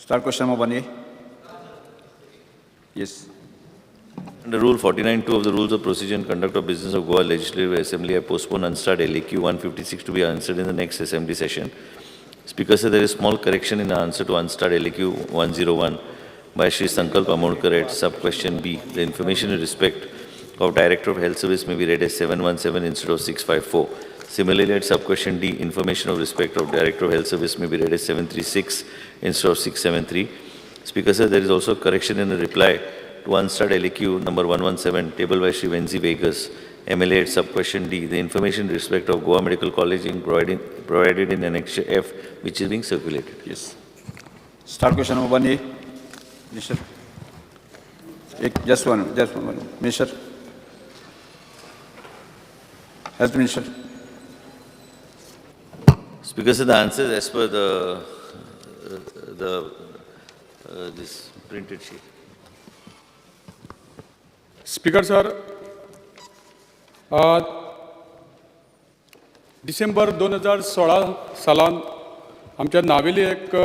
Start question number 1A. Yes. Under Rule 49(2) of the Rules of Procedure and Conduct of Business of Goa Legislative Assembly, I postpone unstart LAQ 156 to be answered in the next assembly session. Speaker said there is small correction in the answer to unstart LAQ 101 by Shri Sankalp Amodkar at sub-question B. The information in respect of Director of Health Service may be read as 717 instead of 654. Similarly, at sub-question D, information of respect of Director of Health Service may be read as 736 instead of 673. Speaker said there is also correction in the reply to unstart LAQ number 117, tabled by Shri Venzi Vegas, MLA at sub-question D. The information in respect of Goa Medical College in provided in Annexure F, which is being circulated. Yes. Start question number 1A. Minister. Just one. Minister. Health Minister. Speaker said the answer is as per this printed sheet. Speaker sir, December 2016 सालान आमच्या नावेली एक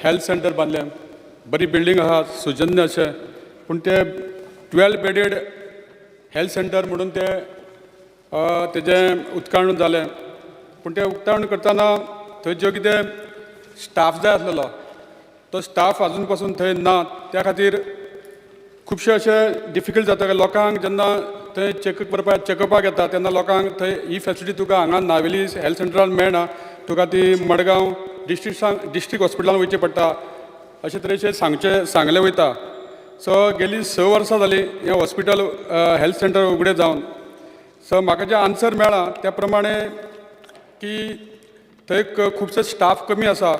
health centre बांदलें. बरी building आहा, सुजन्य अशें, पूण ते 12 bedded health centre म्हणून तेजें उक्तावण जालें. पूण तें उक्तावण करतना थंय जो कितें स्टाफ जाय आसलेलो तो स्टाफ आजून पासून थंय ना. त्या खातीर खुबशे अशें डिफिकल्ट जाता की लोकांक जेन्ना थंय चॅकअपाक येता तेन्ना लोकांक थंय ही फॅसिलिटी तुका हांगा नावेली हेल्थ सेंटरान मेळना, तुका ती मडगांव डिस्ट्रिक्ट हॉस्पिटलान वयचें पडटा अशे तरेचे सांगलें वयता. सो गेली 6 वर्सां जालीं हें हॉस्पिटल हेल्थ सेंटर उगडें जावन. सो म्हाका जें आन्सर मेळ्ळा त्या प्रमाणे की थंय खुबसो स्टाफ कमी आसा,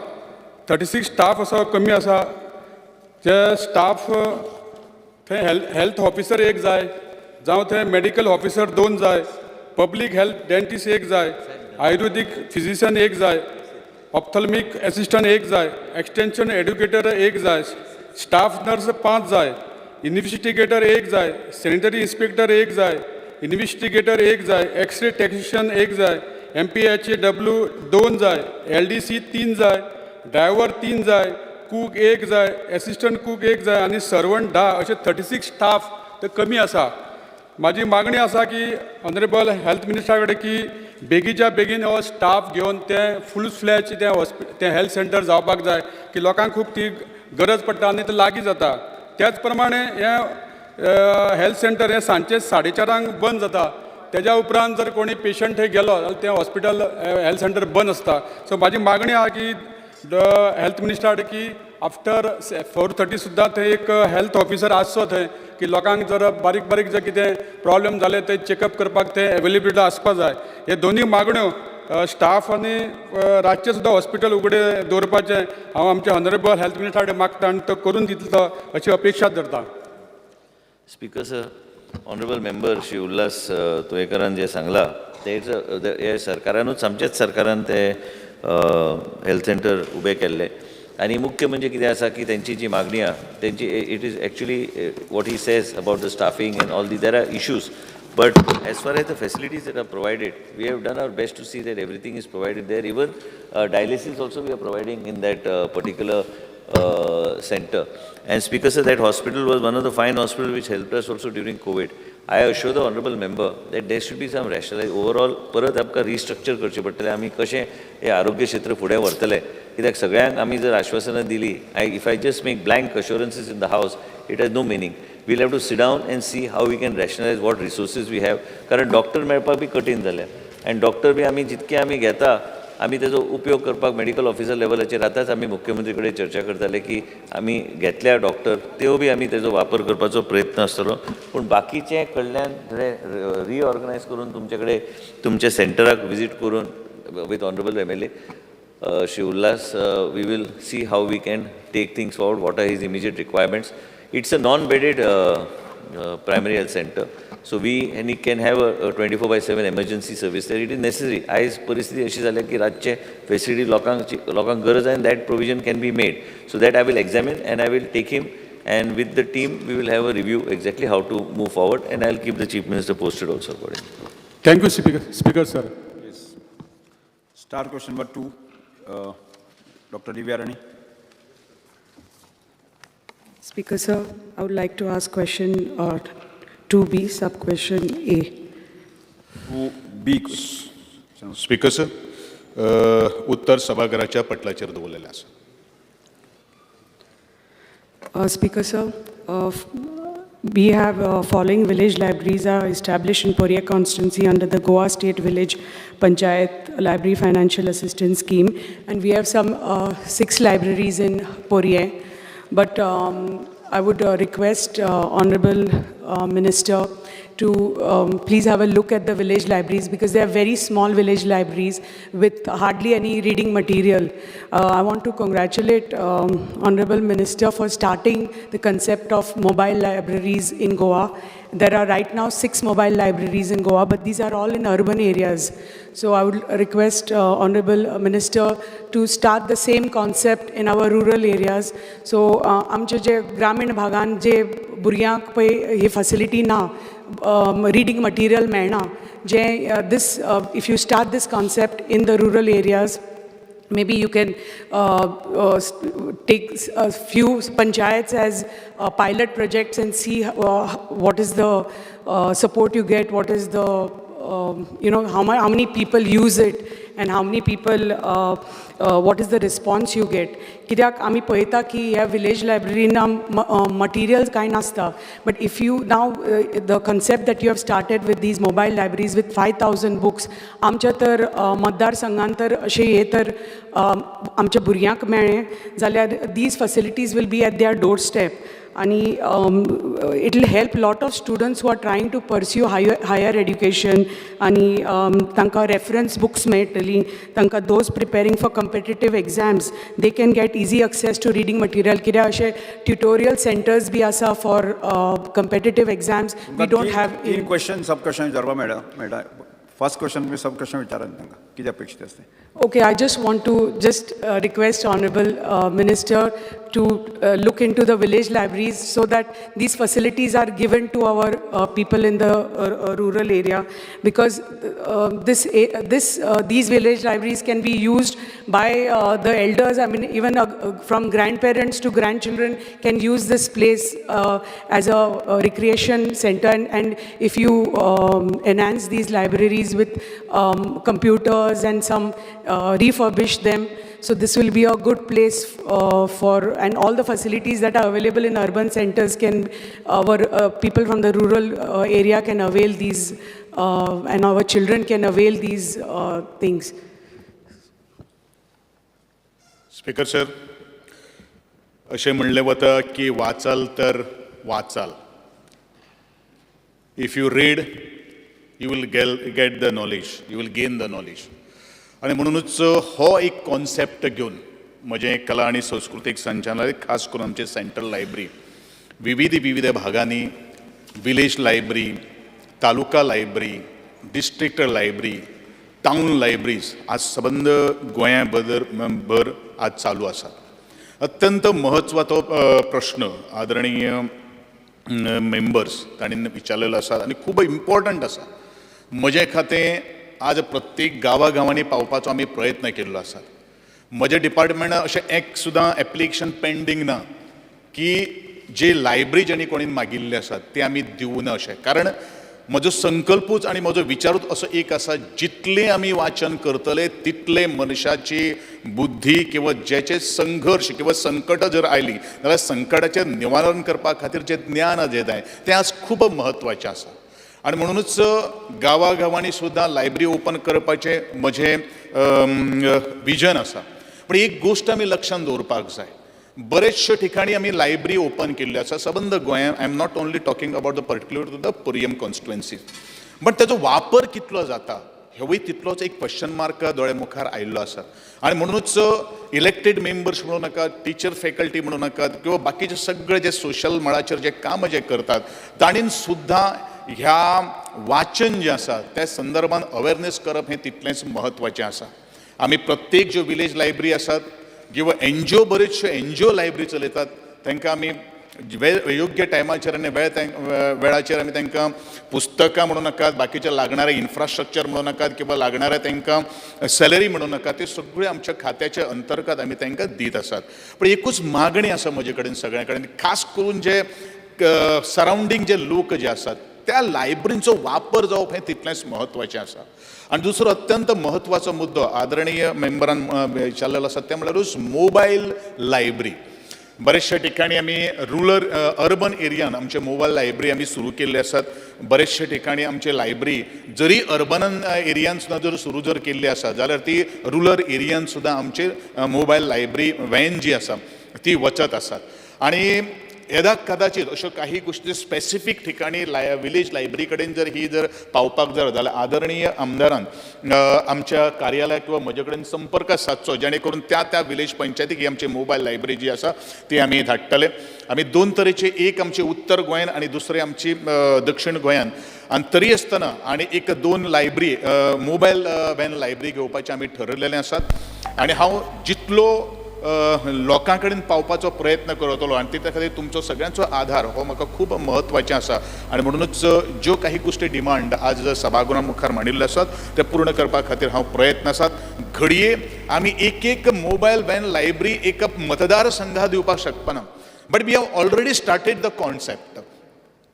36 स्टाफ असो कमी आसा. जे स्टाफ थंय हेल्थ ऑफिसर एक जाय, जावं थंय मेडिकल ऑफिसर 2 जाय, पब्लीक हेल्थ डेंटिस्ट एक जाय, आयुर्वेदीक फिजिशियन एक जाय, ऑप्थल्मिक असिस्टंट एक जाय, एक्सटेंशन एड्युकेटर एक जाय, स्टाफ नर्स 5 जाय, इन्व्हेस्टिगेटर एक जाय, सॅनिटरी इन्स्पेक्टर एक जाय, इन्व्हेस्टिगेटर एक जाय, एक्सरे टेक्निशियन एक जाय, MPHW 2 जाय, LDC 3 जाय, ड्रायव्हर 3 जाय, कूक एक जाय, असिस्टंट कूक एक जाय आनी सर्वंट 10 अशे 36 स्टाफ ते कमी आसा. माझी मागणी आसा की ऑनरेबल हेल्थ मिनिस्टरा कडेन की बेगीच्या बेगीन हो स्टाफ घेवन तें फूल फ्लॅज तें हेल्थ सेंटर जावपाक जाय की लोकांक खूब ती गरज पडटा आनी ते लागीं जाता. त्याच प्रमाणे हें हेल्थ सेंटर हें सांजचें 4:30 बंद जाता. तेज्या उपरांत जर कोणी पेशंट थंय गेलो जाल्यार तें हॉस्पिटल हेल्थ सेंटर बंद आसता. सो म्हाजी मागणी आहा की हेल्थ मिनिस्टरा कडेन की आफ्टर 4:30 सुद्दां थंय एक हेल्थ ऑफिसर आसचो थंय की लोकांक जर बारीक जर कितें प्रॉब्लेम जाले ते चॅकअप करपाक ते अवेलेबिलिटी आसपा जाय. हे दोनूय मागण्यो स्टाफ आनी रातचें सुद्दां हॉस्पिटल उगडें दवरपाचें हांव आमच्या ऑनरेबल हेल्थ मिनिस्टरा कडेन मागता आनी तो करून दितलो अशी अपेक्षा धरता. Speaker sir, honourable member Shri Ulhas तुयेकरान जे सांगला तेच हे सरकारानूच आमच्याच सरकारान ते हेल्थ सेंटर उबे केल्ले. आणि मुख्य म्हणजे कितें आसा की त्यांची जी मागणी आहा त्यांची it is actually what he says about the staffing and all the there are issues. But as far as the facilities that are provided, we have done our best to see that everything is provided there. Even dialysis also we are providing in that particular center. And Speaker said that hospital was one of the fine hospitals which helped us also during COVID. I assure the honorable member that there should be some rationalized overall परत आमकां restructure करचें पडटलें. आमी कशें हे आरोग्य क्षेत्र फुडें व्हरतले कित्याक सगळ्यांक आमी जर आश्वासनां दिली if I just make blank assurances in the house it has no meaning. Will have to sit down and see how we can rationalise what resources we have. कारण डॉक्टर मेळपाक बी कठीण जालें आनी डॉक्टर बी आमी जितके आमी घेता आमी तेजो उपयोग करपाक मेडिकल ऑफिसर लेवलाचेर आतांच आमी मुख्यमंत्री कडेन चर्चा करताले की आमी घेतल्या डॉक्टर त्यो बी आमी तेजो वापर करपाचो प्रयत्न आसतलो. पूण बाकीचे कडल्यान रिऑर्गनायज करून तुमचे कडेन तुमच्या सेंटराक विजीट करून with honourable MLA Shri Ulhas we will see how we can take things forward what are his immediate requirements. It's a non-bedded primary health center. So we can have a 24/7 emergency service there. It is necessary. आयज परिस्थिती अशी जाल्या की रातचे facility लोकांक गरज आहे and that provision can be made. So that I will examine and I will take him and with the team we will have a review exactly how to move forward and I will keep the Chief Minister posted also accordingly. Thank you, Speaker sir. Yes. Start question number 2. Dr. Divya Rani. Speaker sir, I would like to ask question 2B, sub-question A. B speaker sir, उत्तर सभागृहाच्या पटलाचेर दवरलेलें आसा. Speaker sir, we have following village libraries are established in Porya constituency under the Goa State Village Panchayat Library Financial Assistance Scheme, and we have some 6 libraries in Porya. But I would request Honorable Minister to please have a look at the village libraries, because they are very small village libraries with hardly any reading material. I want to congratulate Honorable Minister for starting the concept of mobile libraries in Goa. There are right now 6 mobile libraries in Goa, but these are all in urban areas. So I would request Honorable Minister to start the same concept in our rural areas. So आमचे जे ग्रामीण भागान जे भुरग्यांक पळय ही facility ना, reading material मेळना, जे this if you start this concept in the rural areas, maybe you can take a few panchayats as pilot projects and see what is the support you get, what is the how many people use it, and how many people what is the response you get. कित्याक आमी पळयता की ह्या village library ना materials कांय नासता, but if you now the concept that you have started with these mobile libraries with 5,000 books, आमच्या तर मतदारसंघान तर अशें हे तर आमच्या भुरग्यांक मेळ्ळें जाल्यार these facilities will be at their doorstep. And it will help lot of students who are trying to pursue higher education. And tanka reference books मेळटली, tanka those preparing for competitive exams, they can get easy access to reading material. कित्याक अशे tutorial centers B आसा for competitive exams. We don't have. तीन question सब question विचारपा मेळटा. First question मी सब question विचारात तांकां कितें अपेक्षीत आसता. Okay, I just want to request Honorable Minister to look into the village libraries so that these facilities are given to our people in the rural area, because these village libraries can be used by the elders. I mean, even from grandparents to grandchildren can use this place as a recreation center. And if you enhance these libraries with computers and some refurbish them, so this will be a good place for, and all the facilities that are available in urban centers can our people from the rural area can avail these, and our children can avail these things. Speaker sir, अशें म्हणलें वता की वाचाल तर वाचाल. If you read, you will get the knowledge, you will gain the knowledge. आणि म्हणूनच हो एक कॉन्सेप्ट घेवन म्हजें कला आनी संस्कृतीक संचालनालय, खास करून आमचे सेंट्रल लायब्ररी, विविध भागांनी village library, taluka library, district library, town libraries आज सबंद गोंया भर आज चालू आसा. अत्यंत म्हत्वाचो प्रश्न आदरणीय मेंबर्स तांणी विचारलेलो आसा आनी खूब इम्पॉर्टंट आसा. म्हजे खातें आज प्रत्येक गांवांनी पावपाचो आमी प्रयत्न केल्लो आसा. म्हज्या डिपार्टमेंटान अशें एक सुद्दां एप्लिकेशन पेंडींग ना की जे लायब्ररी जेणी कोणी मागिल्ले आसात ते आमी दिवना अशें. कारण म्हजो संकल्पूच आनी म्हजो विचारूच असो एक आसा, जितलें आमी वाचन करतले तितले मनशाची बुद्धी किंवा जेचे संघर्श किंवा संकट जर आयली जाल्यार संकटाचें निवारण करपा खातीर जें ज्ञान जें जाय तें आज खूब म्हत्वाचें आसा. आणि म्हणूनच गांवांनी सुद्दां लायब्ररी ओपन करपाचें म्हजें विजन आसा. पण एक गोश्ट आमी लक्षांत दवरपाक जाय, बरेचशे ठिकाणी आमी लायब्ररी ओपन केल्ल्यो आसा सबंद गोंयांत. I am not only talking about the particular to the Pernem constituency, but ताचो वापर कितलो जाता हेवूय तितलोच एक क्वेश्चन मार्क दोळे मुखार आयिल्लो आसा. आणि म्हणूनच इलेक्टेड मेंबर्स म्हणू नाका, टीचर फॅकल्टी म्हणू नाकात, किंवा बाकीचे सगळे जे सोशल मळाचेर जे काम जे करतात तांणीन सुद्दां ह्या वाचन जें आसा त्या संदर्भात अवेरनेस करप हें तितलेंच म्हत्वाचें आसा. आमी प्रत्येक ज्यो विलेज लायब्ररी आसात किंवा NGO बरेचश्यो NGO लायब्ररी चलयतात तांकां आमी योग्य टायमाचेर आनी वेळाचेर आमी तांकां पुस्तकां म्हणूं नाकात, बाकीचे लागणारे इन्फ्रास्ट्रक्चर म्हणूं नाकात किंवा लागणारे तांकां सॅलरी म्हणूं नाका, ते सगळे आमच्या खात्याच्या अंतर्गत आमी तांकां दीत आसात. पण एकूच मागणी आसा म्हजे कडेन सगळ्या कडेन, खास करून जे सरावंडींग जे लोक जे आसात त्या लायब्ररींचो वापर जावप हें तितलेंच म्हत्वाचें आसा. आनी दुसरो अत्यंत म्हत्वाचो मुद्दो आदरणीय मेंबरान विचारलेलो आसा ते म्हळ्यारूच मोबायल लायब्ररी. बरेचशा ठिकाणी आमी अर्बन एरियान आमचे मोबायल लायब्ररी आमी सुरू केल्ले आसात. बरेचशा ठिकाणी आमचे लायब्ररी जरी अर्बन एरियान सुद्दां जर सुरू जर केल्ली आसा जाल्यार ती रुरल एरियान सुद्दां आमचे मोबायल लायब्ररी व्हॅन जी आसा ती वचत आसात. आनी येदा कदाचित अश्यो काही गोष्टी स्पेसिफीक ठिकाणी विलेज लायब्ररी कडेन जर पावपाक जर जाल्यार आदरणीय आमदारान आमच्या कार्यालय किंवा म्हजे कडेन संपर्क सादचो, जेणे करून त्या विलेज पंचायतीक ही आमची मोबायल लायब्ररी जी आसा ती आमी धाडटले. आमी दोन तरेचे, एक आमचे उत्तर गोंयान आनी दुसरी आमची दक्षिण गोंयान, आनी तरी आसतना आनी एक दोन लायब्ररी मोबायल व्हॅन लायब्ररी घेवपाचे आमी ठरयलेले आसात. आनी हांव जितलो लोकां कडेन पावपाचो प्रयत्न करतलो आनी त्या खातीर तुमचो सगळ्यांचो आधार हो म्हाका खूब म्हत्वाचें आसा. आनी म्हणूनच ज्यो काही गोश्टी डिमांड आज सभागृहां मुखार मांडिल्ल्यो आसात ते पूर्ण करपा खातीर हांव प्रयत्न आसात. घडये आमी एक मोबायल व्हॅन लायब्ररी एक मतदारसंघात दिवपाक शकपाना, but we have already started the concept.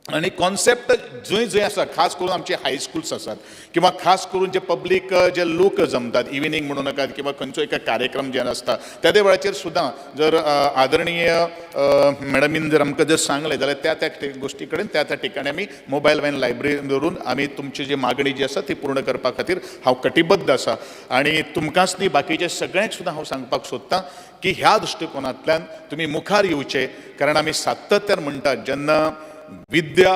आनी कॉन्सेप्ट जंय आसा, खास करून आमचे हायस्कुल्स आसात किंवा खास करून जे पब्लीक जे लोक जमतात, इव्हिनिंग म्हणूं नाकात किंवा खंयचो एक कार्यक्रम जे आसता त्या वेळाचेर सुद्दां जर आदरणीय मॅडमीन जर आमकां जर सांगलें जाल्यार त्या गोश्टी कडेन त्या ठिकाणी आमी मोबायल व्हॅन लायब्ररी दवरून आमी तुमची जी मागणी जी आसा ती पूर्ण करपा खातीर हांव कटिबद्ध आसा. आनी तुमकांच न्ही, बाकीचे सगळ्यांक सुद्दां हांव सांगपाक सोदतां की ह्या दृश्टिकोनांतल्यान तुमी मुखार येवचे, कारण आमी सातत्यान म्हणटात जेन्ना विद्या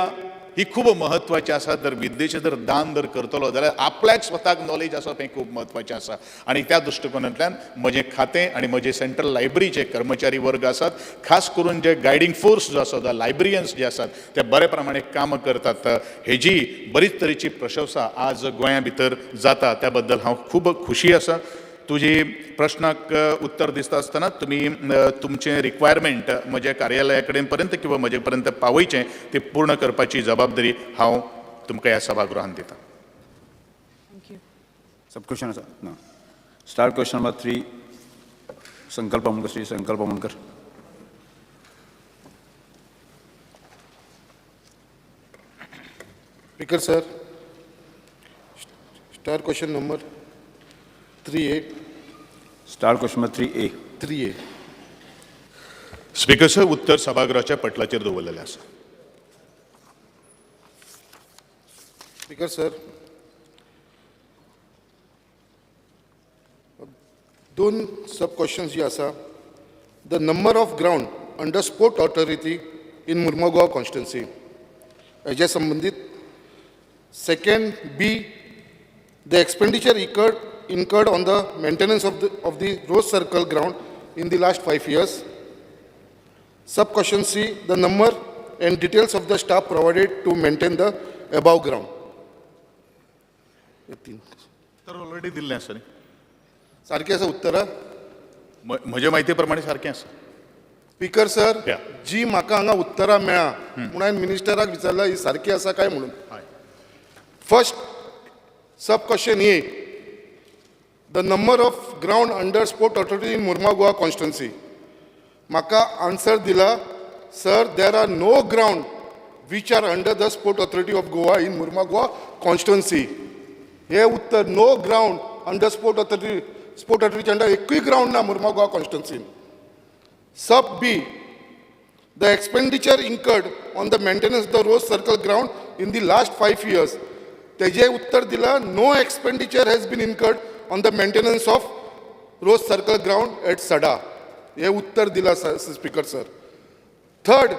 ही खूब महत्वाची आसा, जर विद्येचें जर दान जर करतलो जाल्यार आपल्याक स्वताक नॉलेज आसप हें खूब महत्वाचें आसा. आनी त्या दृश्टिकोनांतल्यान म्हजें खातें आनी म्हजे सेंट्रल लायब्ररीचे कर्मचारी वर्ग आसात, खास करून जे गायडींग फोर्स जो आसा, द लायब्रियन्स जे आसात ते बरे प्रमाणे काम करतात. हेजी बरीच तरेची प्रशंसा आज गोंया भितर जाता, त्या बद्दल हांव खूब खुशी आसा. तुजी प्रश्नाक उत्तर दिसता आसतना तुमी तुमचें रिक्वायरमेंट म्हज्या कार्यालया कडेन पर्यंत किंवा म्हजे पर्यंत पावयचें, ती पूर्ण करपाची जबाबदारी हांव तुमकां ह्या सभागृहांत दितां. सब क्वेश्चन आसा ना. स्टार्ट क्वेश्चन नंबर 3, संकल्प Amonkar, Shri Sankalp Amonkar. Speaker sir, start question number 3A. Start question number 3A. 3A. Speaker sir, उत्तर सभागृहाच्या पटलाचेर दवरलेलें आसा. Speaker sir, दोन सब questions जी आसा. The number of ground under sport authority in Murmagaon constituency. हेच्या संबंधित. Second B, the expenditure incurred on the maintenance of the Rose Circle ground in the last 5 years. Sub-question C, the number and details of the staff provided to maintain the above ground. तर already दिल्लें आसा न्ही, सारकें आसा उत्तरां? म्हजे म्हायती प्रमाणे सारकें आसा. Speaker sir, Yeah. जी म्हाका हांगा उत्तरां मेळ्ळा म्हणून हांवें मिनिस्टराक विचारला ही सारकी आसा काय म्हणून. First sub question A, the number of ground under sport authority in Murmagaon constituency. Maka answer dila, sir, there are no ground which are under the sport authority of Goa in Murmagaon constituency. He uttar, no ground under sport authority under ekui ground na Murmagaon constituency. Sub B, the expenditure incurred on the maintenance of the Rose Circle ground in the last 5 years. तेजे उत्तर दिला, no expenditure has been incurred on the maintenance of Rose Circle ground at Sada. ये उत्तर दिला speaker sir. Third,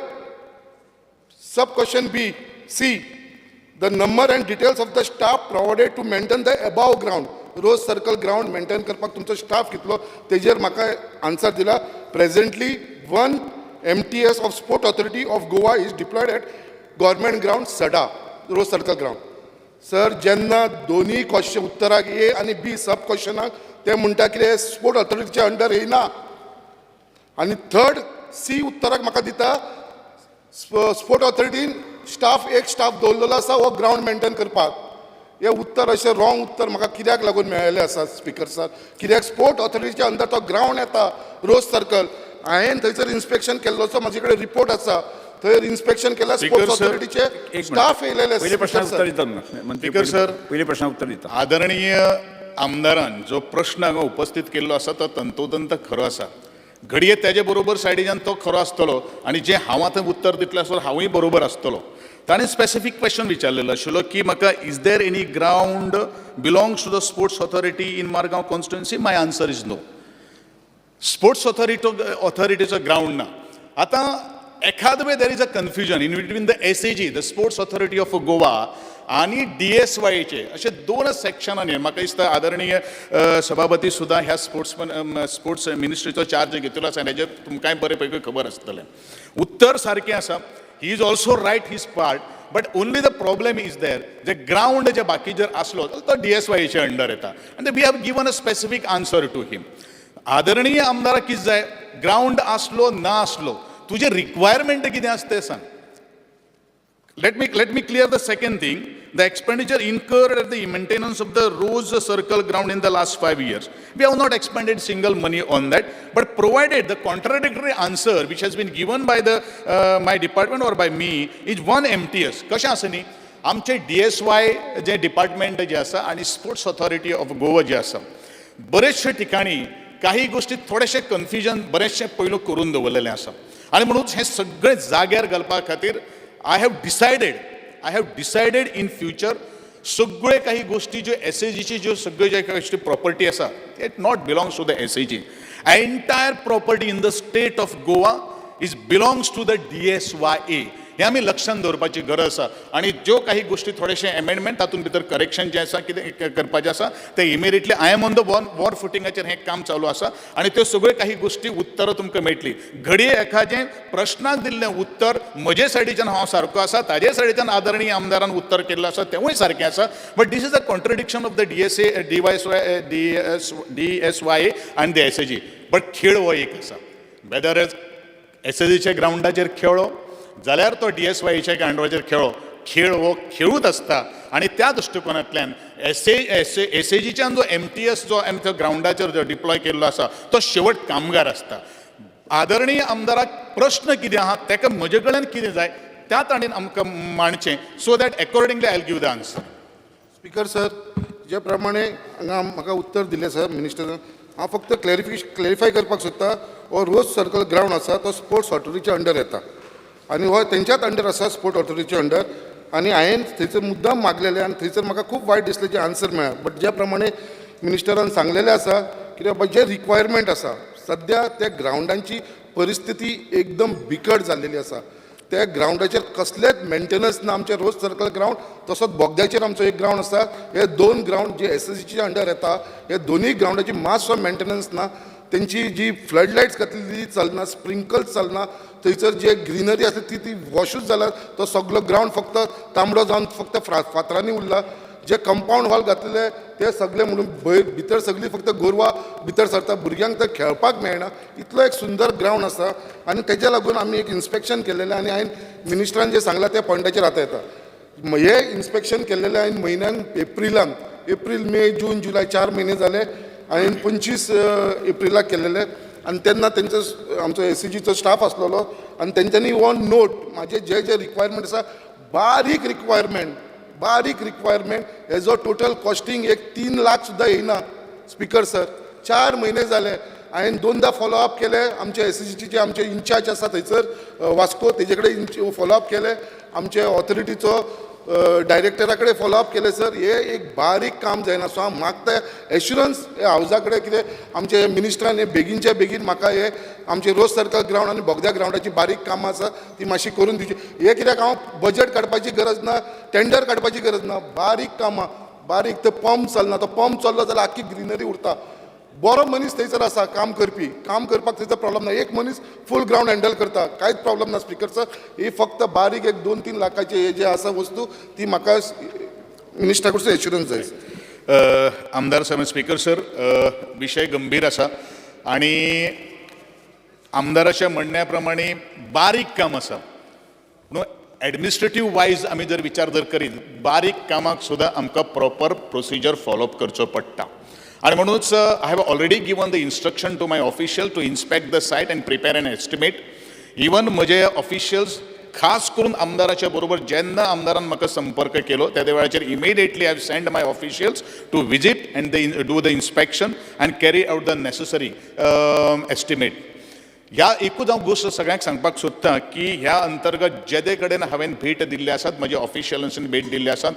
sub-question B, C, the number and details of the staff provided to maintain the above ground, Rose Circle ground maintain करपाक तुमचो staff कितलो, तेजेर म्हाका answer दिला. Presently, 1 MTS of Sport Authority of Goa is deployed at government ground Sada, Rose Circle ground. Sir, जेन्ना दोन्ही question उत्तराक ए आनी B सब क्वेश्चनाक ते म्हणटा कितें स्पोर्ट ऑथॉरिटीच्या अंडर येयना. आनी थर्ड सी उत्तराक म्हाका दिता स्पोर्ट ऑथॉरिटीन एक स्टाफ दवरलेलो आसा हो ग्रावंड मेंटेन करपाक. हे उत्तर अशें रॉंग उत्तर म्हाका कित्याक लागून मेळिल्लें आसा स्पिकर सर. कित्याक स्पोर्ट ऑथॉरिटीच्या अंडर तो ग्रावंड येता रोज सर्कल. हांवें थंयसर इन्स्पेक्शन केल्लोचो म्हाजे कडेन रिपोर्ट आसा. थंय इन्स्पेक्शन केला स्पोर्ट्स Speaker, sir, ऑथॉरिटीचे स्टाफ येयलेले. पहिले प्रश्न Speaker, उत्तर sir. दिता मंत्री Speaker, sir. पहिले प्रश्न उत्तर दिता. आदरणीय आमदारान जो प्रश्न हांगा उपस्थित केल्लो आसा तो तंतोतंत खरो आसा. घडये तेजे बरोबर सायडीच्यान तो खरो आसतलो आनी जे हांव आतां उत्तर दितलें आसतलो हांवूय बरोबर आसतलो. ताणें स्पेसिफीक क्वेश्चन विचारलेलो आशिल्लो की म्हाका is there any ground belongs to the sports authority in Margao constituency. My answer is no. Sports ऑथॉरिटीचो ग्रावंड ना. आतां एखाद way there is a confusion in between the SAG, the sports authority of Goa, आणि DSYचे अशे दोन सेक्शनांनी म्हाका दिसता आदरणीय सभापती सुद्दां ह्या स्पोर्ट्स मिनिस्ट्रीचो चार्ज घेतिल्लो आसा. हेजेर तुमकांय बरे पैकी खबर आसतलें. उत्तर सारकें आसा. He is also right his part. But only the problem is there जे ग्रावंड जे बाकी जर आसलो तो DSYचे अंडर येता. आनी we have given a specific answer to him. आदरणीय आमदाराक कितें जाय, ग्रावंड आसलो ना आसलो तुजे रिक्वायरमेंट कितें आसा तें सांग. Let me clear the second thing. The expenditure incurred at the maintenance of the Rose Circle ground in the last 5 years. We have not expended single money on that, but provided the contradictory answer which has been given by the my department or by me is one MTS. कशें आसा न्ही, आमचे DSY जे department जे आसा आनी sports authority of Goa जे आसा बरेचशे ठिकाणी काही गोष्टी थोडेशे कन्फ्युजन बरेचशे पयलू करून दवरलेले आसा. आनी म्हणून हे सगळे जाग्यार घालपा खातीर I have decided in future सगळे काही गोष्टी ज्यो SAGची ज्यो सगळे जे गोष्टी प्रॉपर्टी आसा it not belongs to the SAG. Entire property in the state of Goa is belongs to the DSYA. हे आमी लक्षांत दवरपाची गरज आसा. आनी ज्यो काही गोष्टी थोडेशे अमेंडमेंट तातूंत भितर करेक्शन जे आसा कितें करपाचें आसा ते immediately I am on the war फुटिंगाचेर हें काम चालू आसा. आनी त्यो सगळ्यो काही गोष्टी उत्तरां तुमकां मेळटली. घडये एखादें प्रश्नाक दिल्लें उत्तर म्हजे सायडीच्यान हांव सारको आसा, ताजे सायडीच्यान आदरणीय आमदारान उत्तर केल्लें आसा तेवूय सारकें आसा. But this is a contradiction of the DSYA आनी द SAG. बट खेळ हो एक आसा. वेदर SAGच्या ग्रावंडाचेर खेळ्ळो जाल्यार तो DSYच्या ग्रावंडाचेर खेळ हो खेळूच आसता. आनी त्या दृश्टिकोनांतल्यान SAGच्यान जो MTS जो आमच्या ग्रावंडाचेर जो डिप्लॉय केल्लो आसा तो शेवट कामगार आसता. आदरणीय आमदाराक प्रश्न कितें आहा ताका म्हजे कडल्यान कितें जाय त्या ताणेन आमकां मांडचें so that accordingly I will give the answer. Speaker sir, जे प्रमाणे हांगा म्हाका उत्तर दिलें सर मिनिस्टरान, हांव फक्त क्लॅरिफाय करपाक सोदता. हो रोज सर्कल ग्रावंड आसा तो स्पोर्ट्स ऑथॉरिटीच्या अंडर येता आनी हो तेंच्याच अंडर आसा स्पोर्ट्स ऑथॉरिटीच्या अंडर. आनी हांवें थंयसर मुद्दाम मागलेलें आनी थंयसर म्हाका खूब वायट दिसलें जे आन्सर मेळ्ळा. बट ज्या प्रमाणे मिनिस्टरान सांगलेलें आसा कित्याक जे रिक्वायरमेंट आसा सद्या त्या ग्रावंडांची परिस्थिती एकदम बिकट जाल्लेली आसा. त्या ग्रावंडाचेर कसलेच मेंटेनन्स ना. आमचे रोज सर्कल ग्रावंड तसोच बोगद्याचेर आमचो एक ग्रावंड आसा. हे दोन ग्रावंड जे SAGच्या अंडर येता हे दोनूय ग्रावंडाची मातसो मेंटेनन्स ना. तेंची जी फ्लड लायट्स घातलेली चलना, स्प्रिंकल्स चलना. थंयसर जे ग्रीनरी आसा ती वॉशूच जाला. तो सगळो ग्रावंड फक्त तांबडो जावन फक्त फातरांनी उरला. जे कंपाऊंड वॉल घातलेले ते सगळे म्हणून भितर सगळी फक्त गोरवां भितर सरता. भुरग्यांक तर खेळपाक मेळना. इतलो एक सुंदर ग्रावंड आसा. आनी तेज्या लागून आमी एक इन्स्पेक्शन केलेलें आनी हांवें मिनिस्टरान जें सांगलां त्या पॉयंटाचेर आतां येता. हे इन्स्पेक्शन केल्लेलें हांवें म्हयन्याक एप्रील मे जून जुलय 4 म्हयने जाले. हांवें 25 एप्रिलाक केल्लेलें आनी तेन्ना तेंचो आमचो SAGचो स्टाफ आसलेलो आनी तेंच्यांनी ऑन नोट म्हाजे जे रिक्वायरमेंट आसा बारीक रिक्वायरमेंट हेजो टोटल कॉस्टिंग एक 3 लाख सुद्दां येयना. स्पिकर सर, 4 म्हयने जाले. हांवें 2दा फॉलोअप केले. आमचे SAGचे जे आमचे इन्चार्ज आसा थंयसर वास्को तेजे कडेन फॉलोअप केले. आमचे ऑथॉरिटीचो डायरेक्टरा कडेन फॉलोअप केले. सर हे एक बारीक काम जायना. सो हांव मागता एश्युरन्स हे हावजा कडेन कितें आमचे मिनिस्टरान हे बेगीनच्या बेगीन म्हाका हे आमचे रोज सर्कल ग्रावंड आनी बोगद्या ग्रावंडाची बारीक कामां आसा ती मातशी करून दिवची. हे कित्याक हांव बजेट काडपाची गरज ना, टेंडर काडपाची गरज ना. बारीक कामां बारीक. ते पंप चलना. तो पंप चल्लो जाल्यार आख्खी ग्रीनरी उरता. बरो मनीस थंयसर आसा काम करपाक थंयसर प्रॉब्लम ना. एक मनीस फूल ग्रावंड हँडल करता, कांयच प्रॉब्लम ना. स्पिकर सर, ही फक्त बारीक एक 2-3 लाखाचे हे जे आसा वस्तू ती म्हाका मिनिस्टरा कडसून एश्युरन्स जाय. आमदार साहेब, स्पिकर सर, विशय गंभीर आसा आनी आमदाराच्या म्हणण्या प्रमाणे बारीक काम आसा. म्हणून एडमिनिस्ट्रेटीव वायज आमी जर विचार जर करीत बारीक कामाक सुद्दां आमकां प्रॉपर प्रोसिजर फॉलोअप करचो पडटा आणि म्हणूनच I have already given the instruction to my official to inspect the site and prepare an estimate. Even म्हजे ऑफिशियल्स खास करून आमदाराच्या बरोबर जेन्ना आमदारान म्हाका संपर्क केलो त्या वेळाचेर immediately I have send my officials to visit and do the inspection and carry out the necessary estimate. ह्या एकूच हांव गोश्ट सगळ्यांक सांगपाक सोदतां की ह्या अंतर्गत जेदे कडेन हांवें भेट दिल्ली आसात म्हज्या ऑफिशियल्सांनी भेट दिल्ली आसात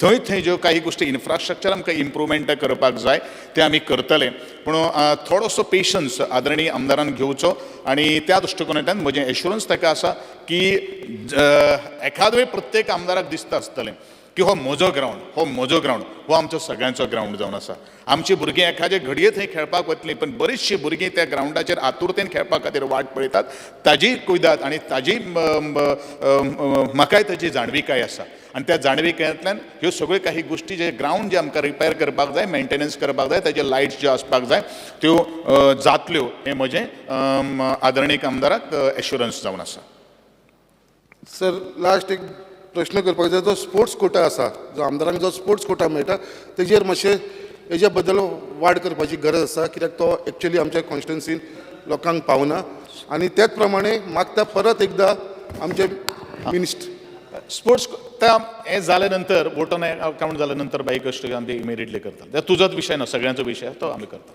थंय ज्यो काही गोश्टी इन्फ्रास्ट्रक्चर आमकां इम्प्रुवमेंट करपाक जाय ते आमी करतले. पूण थोडोसो पेशन्स आदरणीय आमदारान घेवचो आणि त्या दृश्टिकोनांतल्यान म्हजें एश्युरन्स ताका आसा की एखाद वेळ प्रत्येक आमदाराक दिसता आसतलें की हो म्हजो ग्रावंड हो आमचो सगळ्यांचो ग्रावंड जावन आसा. आमची भुरगीं एखादे घडये थंय खेळपाक वतलीं पण बरीचशीं भुरगीं त्या ग्रावंडाचेर आतुरतेन खेळपा खातीर वाट पळयतात. ताजी कुयदाद आनी ताजी म्हाकाय ताची जाणविकाय आसा आनी त्या जाणविकायांतल्यान ह्यो सगळ्यो काही गोश्टी जे ग्रावंड जे आमकां रिपेर करपाक जाय मेंटेनन्स करपाक जाय ताजे लायट्स ज्यो आसपाक जाय त्यो जातल्यो हें म्हजें आदरणीय आमदाराक एश्युरन्स जावन आसा. सर लास्ट एक प्रश्न करपाक जाय. जो स्पोर्ट्स कोटा आसा जो आमदारांक जो स्पोर्ट्स कोटा मेळटा तेजेर मातशें हेज्या बद्दल वाड करपाची गरज आसा कित्याक तो एक्चुअली आमच्या कॉन्स्टिट्युन्सीन लोकांक पावना आनी त्याच प्रमाणे मागता परत एकदां आमचे मिनिस्टर स्पोर्ट्स हें जाले नंतर वोटन अकाउंट जाले नंतर बाई कश्ट आमी इमिडिएटली करता. तुजोच विशय ना सगळ्यांचो विशय तो आमी करता.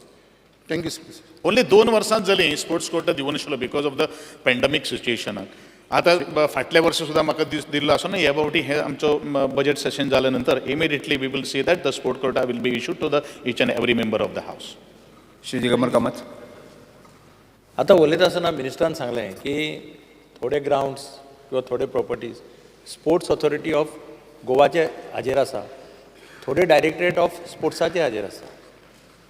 Thank you sir. ओन्ली 2 वर्सांच जालीं स्पोर्ट्स कोटा दिवनाशिल्लो बिकॉज ऑफ द पॅन्डमिक सिच्युएशनाक. आतां फाटल्या वर्सा सुद्दां म्हाका दिल्लो आसा न्ही ह्या फावटी हें आमचो बजेट सेशन जाल्या नंतर immediately we will see that the sport quota will be issued to the each and every member of the house. Shri Digambar Kamat. आतां उलयता आसतना मिनिस्टरान सांगलें की थोडे ग्रावंड्स किंवा थोडे प्रॉपर्टीज स्पोर्ट्स ऑथॉरिटी ऑफ गोवाचे हाजेर आसा थोडे डायरेक्टरेट ऑफ स्पोर्ट्साचे हाजेर आसा.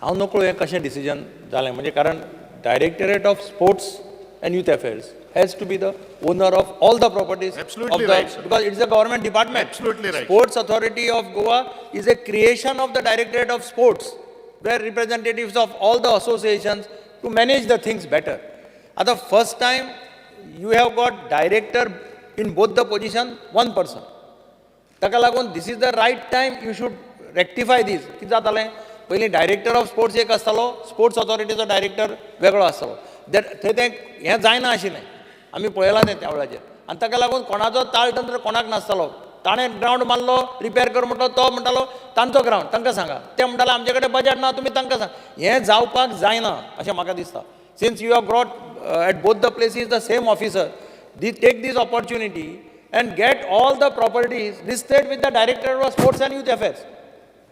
हांव नकळो हें कशें डिसिजन जालें म्हणजे कारण directorate of sports and youth affairs has to be the owner of all the properties. Absolutely of the, right, sir. Because it's a government department. Absolutely right. Sports Authority of Goa is a creation of the Directorate of Sports, where representatives of all the associations to manage the things better. At the first time, you have got director in both the position, one person. Taka lagun, this is the right time you should rectify this. कितें जातालें पयलीं director of sports एक आसतालो sports ऑथॉरिटीचो director वेगळो आसतालो. थंय तें हें जायना आशिल्लें आमी पळयलां तें त्या वेळाचेर आनी ताका लागून कोणाचो ताळतंत्र कोणाक नासतालो. ताणें ग्रावंड मारलो रिपेर कर म्हणटलो तो म्हणटालो तांचो ग्रावंड तांकां सांगा ते म्हणटाले आमचे कडेन बजेट ना तुमी तांकां सांग. हें जावपाक जायना अशें म्हाका दिसता. Since you have brought at both the places the same officer take this opportunity and get all the properties listed with the director of sports and youth affairs.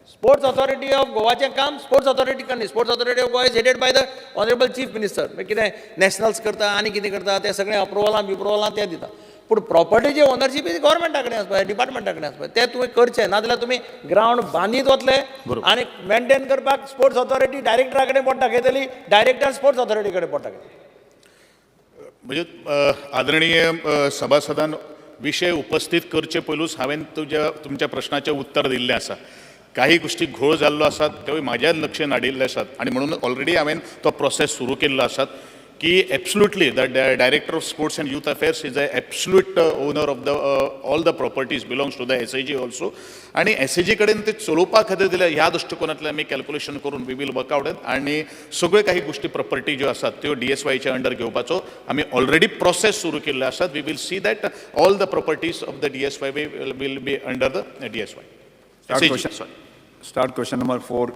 Sports authority of गोवाचें काम sports authority करनी. Sports authority of Goa is headed by the honourable chief minister. कितें nationals करता आनी कितें करता तें सगळें अप्रुवलां तें दिता. पूण प्रॉपर्टीची ओनरशीप ही गव्हर्मेंटा कडेन आसपाक डिपार्टमेंटा कडेन आसपाक तें तुवें करचें नाजाल्यार तुमी ग्रावंड बांदीत वतले आनी मेंटेन करपाक स्पोर्ट्स ऑथॉरिटी डायरेक्टरा कडेन पोट दाखयतली डायरेक्टर स्पोर्ट्स ऑथॉरिटी कडेन पोट दाखयतली. म्हणजे आदरणीय सभासदान विशय उपस्थित करचे पयलूच हांवें तुमच्या प्रश्नाचें उत्तर दिल्लें आसा. काही गोष्टी घोळ जाल्लो आसात त्यो म्हाज्या लक्षांत हाडिल्ले आसात आनी म्हणून ऑलरेडी हांवें तो प्रोसेस सुरू केल्लो आसात की absolutely the director of sports and youth affairs is a absolute owner of the all the properties belongs to the SIG also. आणि SIG कडेन ते चलोवपा खातीर दिल्या ह्या दृश्टिकोनांतल्यान आमी कॅल्क्युलेशन करून वी वील वर्क आउट आनी सगळ्यो काही गोष्टी प्रॉपर्टी ज्यो आसात त्यो DSYच्या अंडर घेवपाचो आमी ऑलरेडी प्रोसेस सुरू केल्लो आसात. We will see that all the properties of the DSY will be under the DSY. Start question number 4.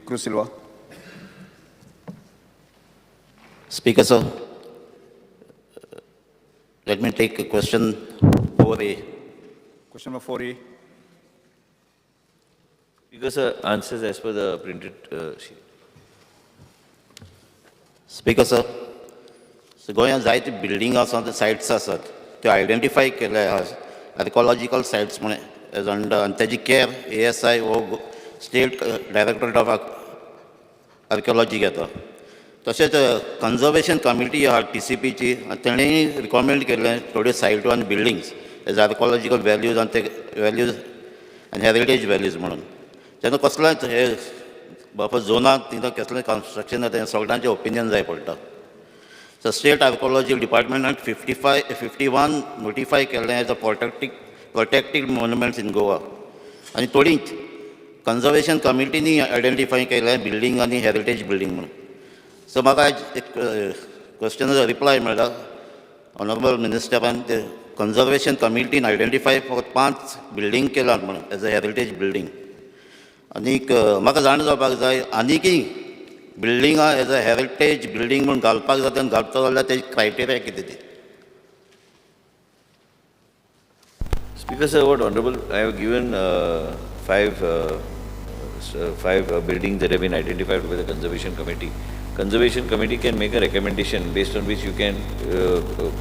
Cruz Silva. Speaker, sir, let me take a question 4A. Question number 4A. Because answers as per the printed sheet. Speaker, sir, so गोंयांत जायते building आसात sites आसात त्यो identify केले आसात archaeological sites म्हण as under आनी तेजी केअर ASI वो स्टेट डायरेक्टरेट ऑफ आर्किओलॉजी घेता. तशेंच कन्जर्वेशन कमिटी आहा TCPची तेणेंय रिकमेंड केल्लें थोड्यो सायट्यो आनी बिल्डिंग्स एज आर्किओलॉजिकल वॅल्यूज आनी ते वॅल्यूज आनी हेरिटेज वॅल्यूज म्हणून जेन्ना कसलोय हे झोनाक तितून कसलें कन्स्ट्रक्शन जाता तें सगळ्यांचें ओपिनियन जाय पडटा. So State Archaeology Department 51 notify केलें as a protected monuments in Goa. आणि थोडींच कन्जर्वेशन कमिटीनी आयडेंटिफाय केलें बिल्डींग आनी हेरिटेज बिल्डींग म्हणून. सो म्हाका आयज एक क्वेश्चनाचो रिप्लाय मेळ्ळा ऑनरेबल मिनिस्टरान ते कन्जर्वेशन कमिटीन आयडेंटिफाय फकत 5 बिल्डींग केलात म्हणून एज अ हेरिटेज बिल्डींग. आनीक म्हाका जाण जावपाक जाय आनीकय बिल्डिंगां एज अ हेरिटेज बिल्डींग म्हणून घालपाक जाता आनी घालता जाल्यार तेजी क्रायटेरिया कितें ती. Speaker sir, what honorable, I have given five buildings that have been identified by the conservation committee. Conservation committee can make a recommendation based on which you can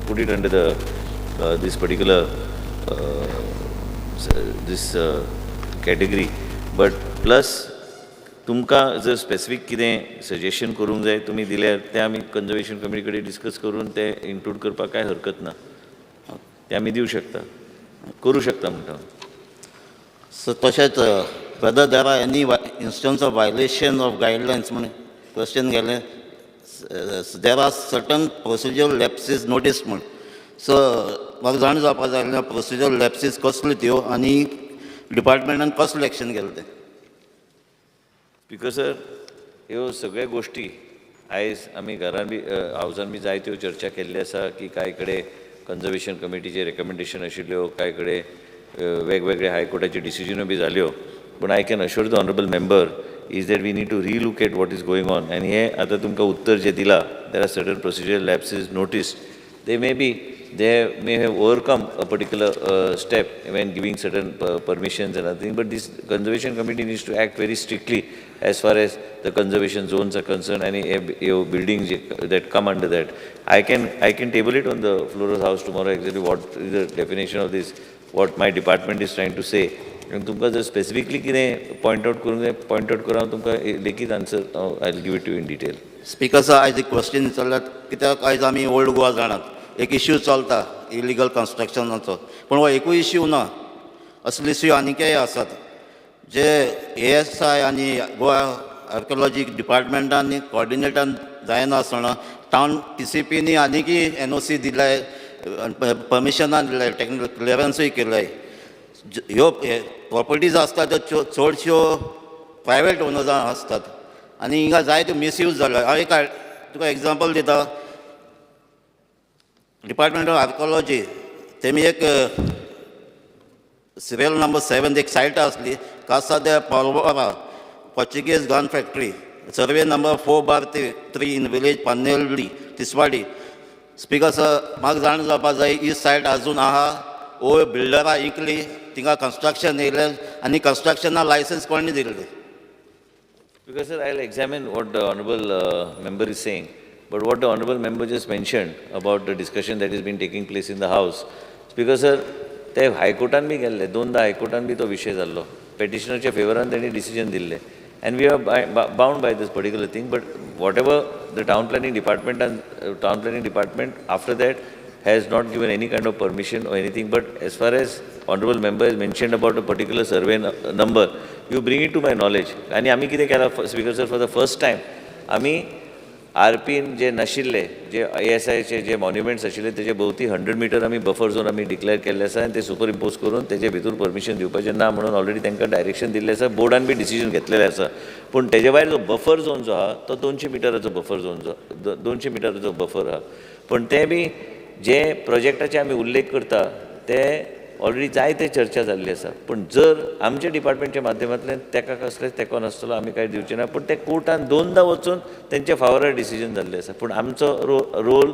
put it under the this particular category. But plus तुमकां जर specific कितें suggestion करूंक जाय तुमी दिल्यार तें आमी conservation committee कडेन डिस्कस करून ते इन्क्लूड करपाक कांय हरकत ना. ते आमी दिवं शकता, करूं शकता म्हणटा. सो तशेंच whether there are any instance of violation of guidelines म्हणून क्वेश्चन गेलें. There are certain procedural lapses notice म्हूण. सो म्हाका जाण जावपाक जाय प्रोसिजरल लॅप्सीस कसल्यो त्यो आनी डिपार्टमेंटान कसलें एक्शन केलें तें. स्पीकर सर, ह्यो सगळ्या गोश्टी आयज आमी घरान बी हावजान बी जायत्यो चर्चा केल्ली आसा की कांय कडेन कन्जर्वेशन कमिटीचे रेकमेंडेशन आशिल्ल्यो, कांय कडेन वेगवेगळे हायकोर्टाच्यो डिसिजनो बी जाल्यो. पूण I can assure the honourable member is that we need to relook at what is going on. आनी हें आतां तुमकां उत्तर जें दिलां there are certain procedure lapses notice they may have overcome a particular step when giving certain permissions and other things, but this conservation committee needs to act very strictly as far as the conservation zones are concerned. Any buildings that come under that, I can table it on the floor of the house tomorrow exactly what is the definition of this, what my department is trying to say. And तुमकां जर specifically कितें point out करूंक जाय point out करून तुमकां लेखीत answer I will give it to you in detail. Speaker sir, आयज एक क्वेश्चन चल्ल्यात कित्याक आयज आमी ओल्ड गोवा जाणात. एक इश्यू चलता इलिगल कन्स्ट्रक्शनाचो, पूण हो एकूय इश्यू ना. असले इश्यू आनीकय आसात जे ASI आनी गोवा आर्किओलॉजी डिपार्टमेंटान कॉर्डिनेटान जायना आसतना टावन TCPनी आनीकय NOC दिलाय, परमिशनां दिलाय, टेक्निकल क्लियरन्सूय केलाय. ह्यो प्रॉपर्टीज आसतात त्यो चडश्यो प्रायवेट ओनर्सां आसतात आनी हिंगा जायत्यो मिसयूज जाल्यो. हांव एक तुका एग्जांपल दिता. डिपार्टमेंट ऑफ आर्किओलॉजी तेमी एक सिरियल नंबर 7 एक सायट आसली कासा दे पोरबोरा Portuguese gun factory, survey number 4/3 in village पानेलडी तिसवाडी. स्पीकर सर, म्हाका जाण जावपाक जाय ही सायट आजून आहा ओ बिल्डरां इकली, थिंगा कन्स्ट्रक्शन येयलें आनी कन्स्ट्रक्शना लायसन्स कोणी दिल्लें. Because sir, I'll examine what the honorable member is saying. But what the honorable member just mentioned about the discussion that has been taking place in the house, Speaker sir, ते हायकोर्टान B गेल्ले, दोनदा हायकोर्टान B तो विशय जाल्लो. पेटिशनरच्या फेवरान तेणी decision दिल्लें. And we are bound by this particular thing. But whatever the town planning department after that has not given any kind of permission or anything. But as far as honorable member has mentioned about a particular survey number, you bring it to my knowledge. आणि आम्ही कितें केलां Speaker sir, for the first time आम्ही RPन जे नाशिल्ले, जे ASIचे जे monuments आशिल्ले तेजे भोवती 100 metre आमी बफर झोन आमी डिक्लेअर केल्ले आसा आनी ते सुपर इम्पोज करून तेजे भितर परमिशन दिवपाचें ना म्हणून ऑलरेडी तांकां डायरेक्शन दिल्लें आसा, बोर्डान बी डिसिजन घेतलेलें आसा. पूण तेजे भायर जो बफर झोन जो आहा तो 200 मिटराचो बफर झोन जो 200 मिटराचो बफर आहा. पूण ते बी जे प्रोजेक्टाचे आमी उल्लेख करता ते ऑलरेडी जायते चर्चा जाल्ली आसा. पूण जर आमच्या डिपार्टमेंटच्या माध्यमांतल्यान ताका कसलेंच तेंको नासतलो आमी कांय दिवचें ना. पूण ते कोर्टान दोनदा वचून तेंच्या फावरार डिसिजन जाल्लें आसा. पूण आमचो रोल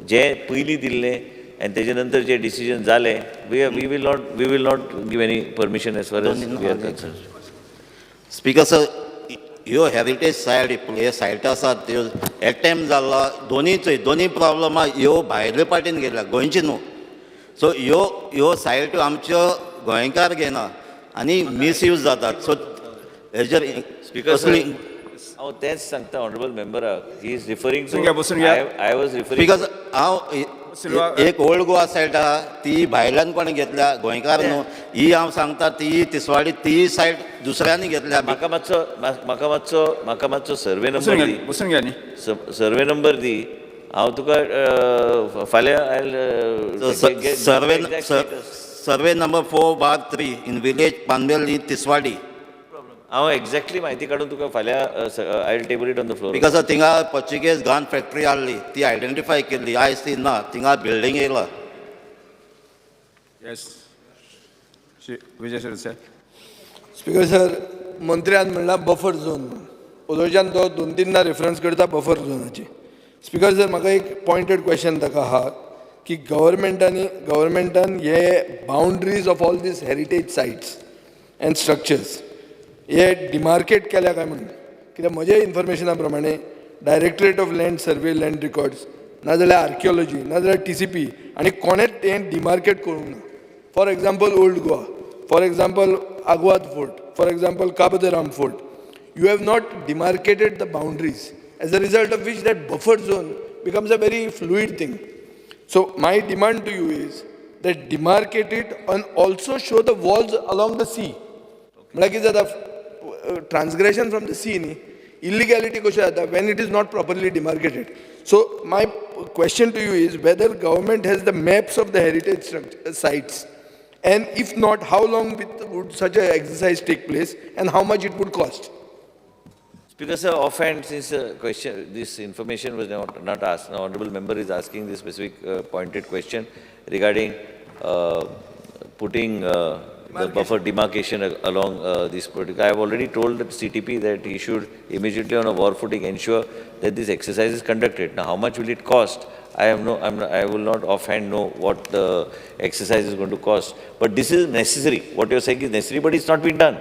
जे पयलीं दिल्लें आनी तेजे नंतर जे डिसिजन जालें, we will not give any permission as far as we are concern. Speaker sir, ह्यो हेरिटेज सायट हे सायट आसात त्यो एटेम्प जाल्ला दोनी प्रॉब्लम ह्यो भायले पार्टीन गेल्या, गोंयची न्हू. सो ह्यो सायट्यो आमच्यो गोंयकार घेना आनी मिसयूज जातात. सो हेजेर स्पीकर हांव तेंच सांगता ऑनरेबल मेंबराक, he is referring to I was referring. Because हांव एक ओल्ड गोवा सायट आहा ती भायल्यान कोणी घेतल्या, गोंयकार न्हू. ही हांव सांगता ती तिसवाडी ती सायट दुसऱ्यांनी घेतल्या. म्हाका मातसो सर्वे नंबर दी, सर्वे नंबर दी. हांव तुका फाल्यां सर्वे number 4/3 in village Panvel Tiswadi. हांव एक्झॅक्टली म्हायती काडून तुका फाल्यां I will table it on the floor. Because थिंगा पोर्चुगेज गन फॅक्टरी आहली ती आयडेंटिफाय केल्ली, आयज ती ना, थिंगा बिल्डींग येयला. Yes Vijay sir. Speaker sir, मंत्र्यान म्हणला बफर झोन. उदोळच्यान तो 2-3दा रेफरन्स करता बफर झोनाची. स्पीकर सर, म्हाका एक पॉयंटेड क्वेश्चन ताका आहा की गव्हर्मेंटान हे boundaries of all these heritage sites and structures हे डिमार्केट केल्या काय म्हणून. कित्याक म्हज्या इन्फॉर्मेशना प्रमाणे directorate of land survey land records नाजाल्यार आर्किओलॉजी नाजाल्यार TCP आनी कोणेच हें डिमार्केट करूंक ना. For example old Goa, for example Aguada fort, for example Cabo de Ram Fort. You have not demarcated the boundaries, as a result of which that buffer zone becomes a very fluid thing. So my demand to you is that demarcate it and also show the walls along the sea. Like is that transgression from the sea, illegality kosha jata when it is not properly demarcated. So my question to you is whether government has the maps of the heritage sites, and if not, how long would such an exercise take place and how much it would cost? Speaker, sir, offhand, since this information was not asked, the honourable member is asking this specific pointed question regarding putting the buffer demarcation along this particular. I have already told the CTP that he should immediately on a war footing ensure that this exercise is conducted. Now, how much will it cost? I will not offhand know what the exercise is going to cost. But this is necessary. What you are saying is necessary, but it's not been done.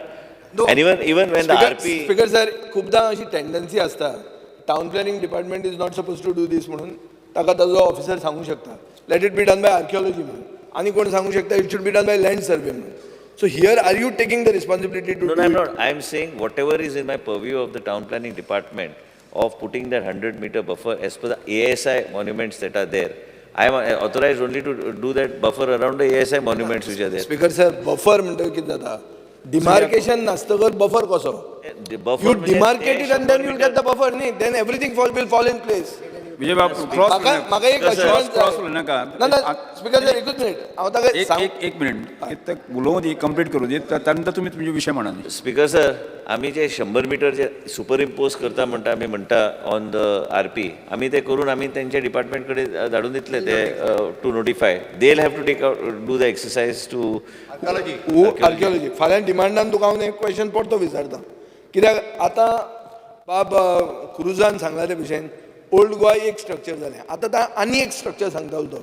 No. And even when the RP... Speaker sir, खूपदा अशी tendency असता, town planning department is not suppose to do this म्हणून ताका ताजो officer सांगू शकता let it be done by archaeology म्हणून, आणि कोण सांगू शकता it should be done by land survey म्हणून. So here are you taking the responsibility to No, do I'm it? not. I'm saying whatever is in my purview of the town planning department of putting that 100-meter buffer as per the ASI monuments that are there. I am authorized only to do that buffer around the ASI monuments which are there. Speaker sir, buffer म्हणतो किती जाता? Demarcation नासतकर buffer कसो? The buffer You demarcate it and then you'll get the buffer, न्ही? Then everything will fall in place. Vijay Babu cross म्हाका एक assurance cross जाय. नाका. ना स्पीकर सर एकूच मिनिट हांव ताका सांग. एक मिनिट उलोवं दी कंप्लीट करू दी त्यानंतर तुम्ही तुमचे विषय म्हणा. स्पीकर सर, आम्ही जे 100 मीटर जे सुपर इम्पोज करता म्हणटा आमी म्हणटा ऑन द RP, आम्ही ते करून आम्ही त्यांच्या डिपार्टमेंट कडे धाडून दितले ते to notify. They will have to take do the exercise to archaeology. फाल्यां डिमांडान तुका हांव एक क्वेश्चन परतो विचारता. कित्याक आतां बाब क्रुजान सांगला ते भशेन ओल्ड गोवा एक स्ट्रक्चर जालें, आतां आनी एक स्ट्रक्चर सांगतालो तो.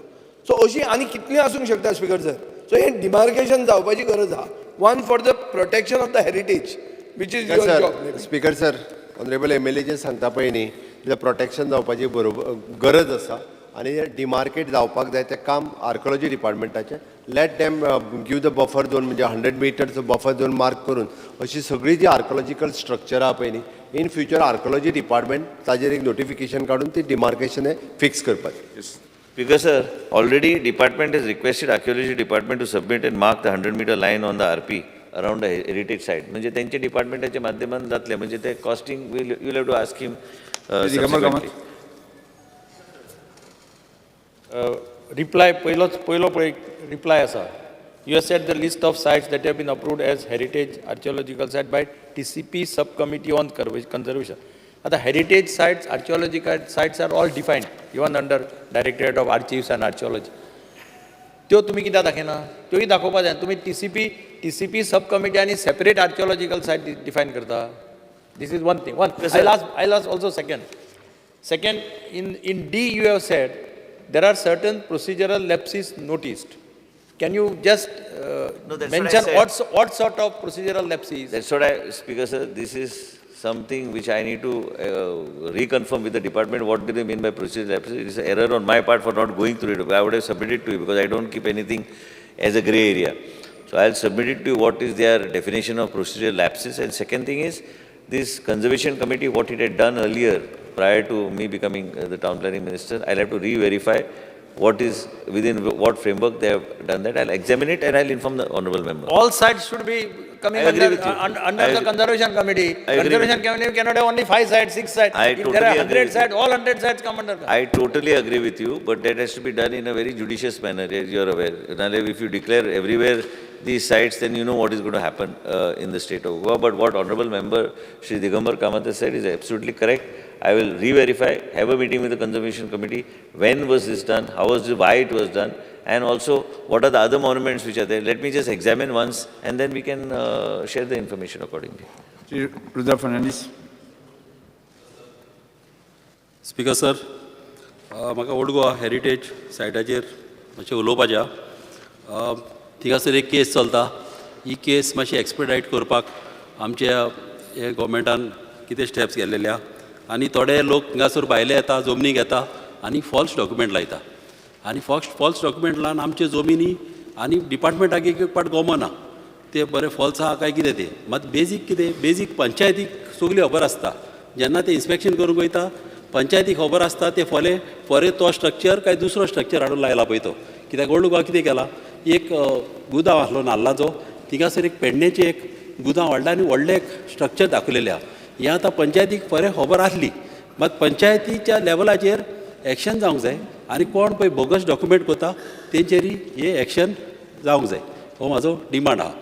सो अशी आनी कितली आसूंक शकता स्पीकर सर. सो हें डिमार्केशन जावपाची गरज आहा. One for the protection of the heritage which is your job. Speaker sir, honourable MLA जे सांगता पळय न्ही, तें प्रोटेक्शन जावपाची बरोबर गरज आसा आनी डिमार्केट जावपाक जाय तें काम आर्किओलॉजी डिपार्टमेंटाचें. Let them give the buffer zone, म्हणजे 100 मिटरचो बफर झोन मार्क करून अशी सगळी जी आर्किओलॉजिकल स्ट्रक्चर आहा पळय न्ही, इन फ्युचर आर्किओलॉजी डिपार्टमेंट ताजेर एक नोटिफिकेशन काडून ती डिमार्केशन फिक्स करपाचें. Speaker sir, already department has requested archaeology department to submit and mark the 100-meter line on the RP around the heritage site. म्हणजे त्यांच्या डिपार्टमेंटाच्या माध्यमातून जातले, म्हणजे ते costing you'll have to ask him subsequently. Reply पयलो reply आसा. You have said the list of sites that have been approved as heritage archaeological site by TCP subcommittee on conservation. The heritage sites, archaeological sites are all defined, even under Directorate of Archives and Archaeology. त्यो तुम्ही कित्याक दाखयना? त्योय दाखोवपा जाय. तुम्ही TCP subcommittee आणि separate archaeological site define करता. This is one thing. I'll ask also second. Second, in D you have said there are certain procedural lapses noticed. Can you just mention what sort of procedural lapses? That's what Speaker sir, this is something which I need to reconfirm with the department. What do they mean by procedural lapses? It is an error on my part for not going through it. I would have submitted to you because I don't keep anything as a grey area. So I'll submit it to you what is their definition of procedural lapses. And second thing is, this conservation committee, what it had done earlier prior to me becoming the town planning minister, I'll have to re-verify what is within what framework they have done that. I'll examine it and I'll inform the honourable member. All sites should be coming I agree under, with you. under I the agree. Conservation Committee. I agree Conservation with you. Committee cannot have only 5 sites, 6 sites. I If there totally are agree 100 with sites, you. all 100 sites come under. I totally agree with you, but that has to be done in a very judicious manner, as you are aware. Nale, if you declare everywhere these sites, then you know what is going to happen in the state of Goa. But what Honorable Member Shri Digambar Kamath has said is absolutely correct. I will re-verify, have a meeting with the Conservation Committee. When was this done? How was it, why it was done? And also, what are the other monuments which are there? Let me just examine once, and then we can share the information accordingly. Shri Rudra Fernandes. Speaker sir म्हाका old Goa heritage सायटाचेर मातशें उलोवपाचें आहा. थिंगासर एक case चलता. ही case मातशी एक्सपेडायट करपाक आमच्या हे गोवमेंटान कितें स्टेप्स घेतलेले आहा. आनी थोडे लोक हिंगासर भायले येता, जमनीक येता आनी फॉल्स डॉक्युमेंट लायता. आनी फॉल्स डॉक्युमेंट लावन आमचे जमिनी आनी डिपार्टमेंटाक एक पाट गमना. ते बरें फॉल्स आहा काय कितें तें. मात बेजीक कितें, बेजीक पंचायतीक सगळी खबर आसता. जेन्ना ते इन्स्पेक्शन करूंक वयता, पंचायतीक खबर आसता ते फॉरे तो स्ट्रक्चर काय दुसरो स्ट्रक्चर हाडून लायला पळय तो. कित्याक ओल्ड गोवा कितें केला, एक गुदांव आसलो नाल्लाचो, थिंगासर एक पेडणेचें एक गुदांव व्हडलें आनी व्हडलें एक स्ट्रक्चर दाखयलेलें आहा. हें आतां पंचायतीक फरे खबर आसली, मात पंचायतीच्या लेवलाचेर एक्शन जावंक जाय आनी कोण पळय बोगस डॉक्युमेंट करता तेंचेरी हे एक्शन जावंक जाय. हो म्हाजो डिमांड आहा.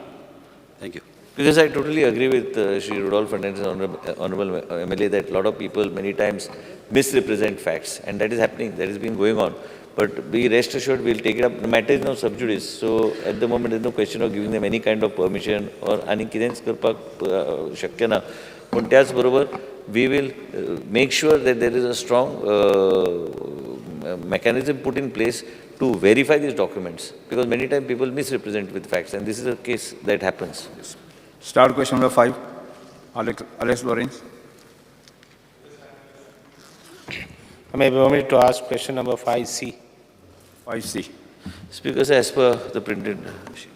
Thank you. Because I totally agree with Shri Rudolph Fernandes, Honorable MLA, that a lot of people many times misrepresent facts, and that is happening, that has been going on. But be rest assured, we'll take it up. The matter is now sub judice, so at the moment there's no question of giving them any kind of permission or ani kidench करपाक शक्य ना. पण त्याच बरोबर we will make sure that there is a strong mechanism put in place to verify these documents, because many times people misrepresent with facts, and this is a case that happens. Start question number 5. Alex Lawrence. May I permit to ask question number 5C? 5C. Speaker, sir, as per the printed sheet.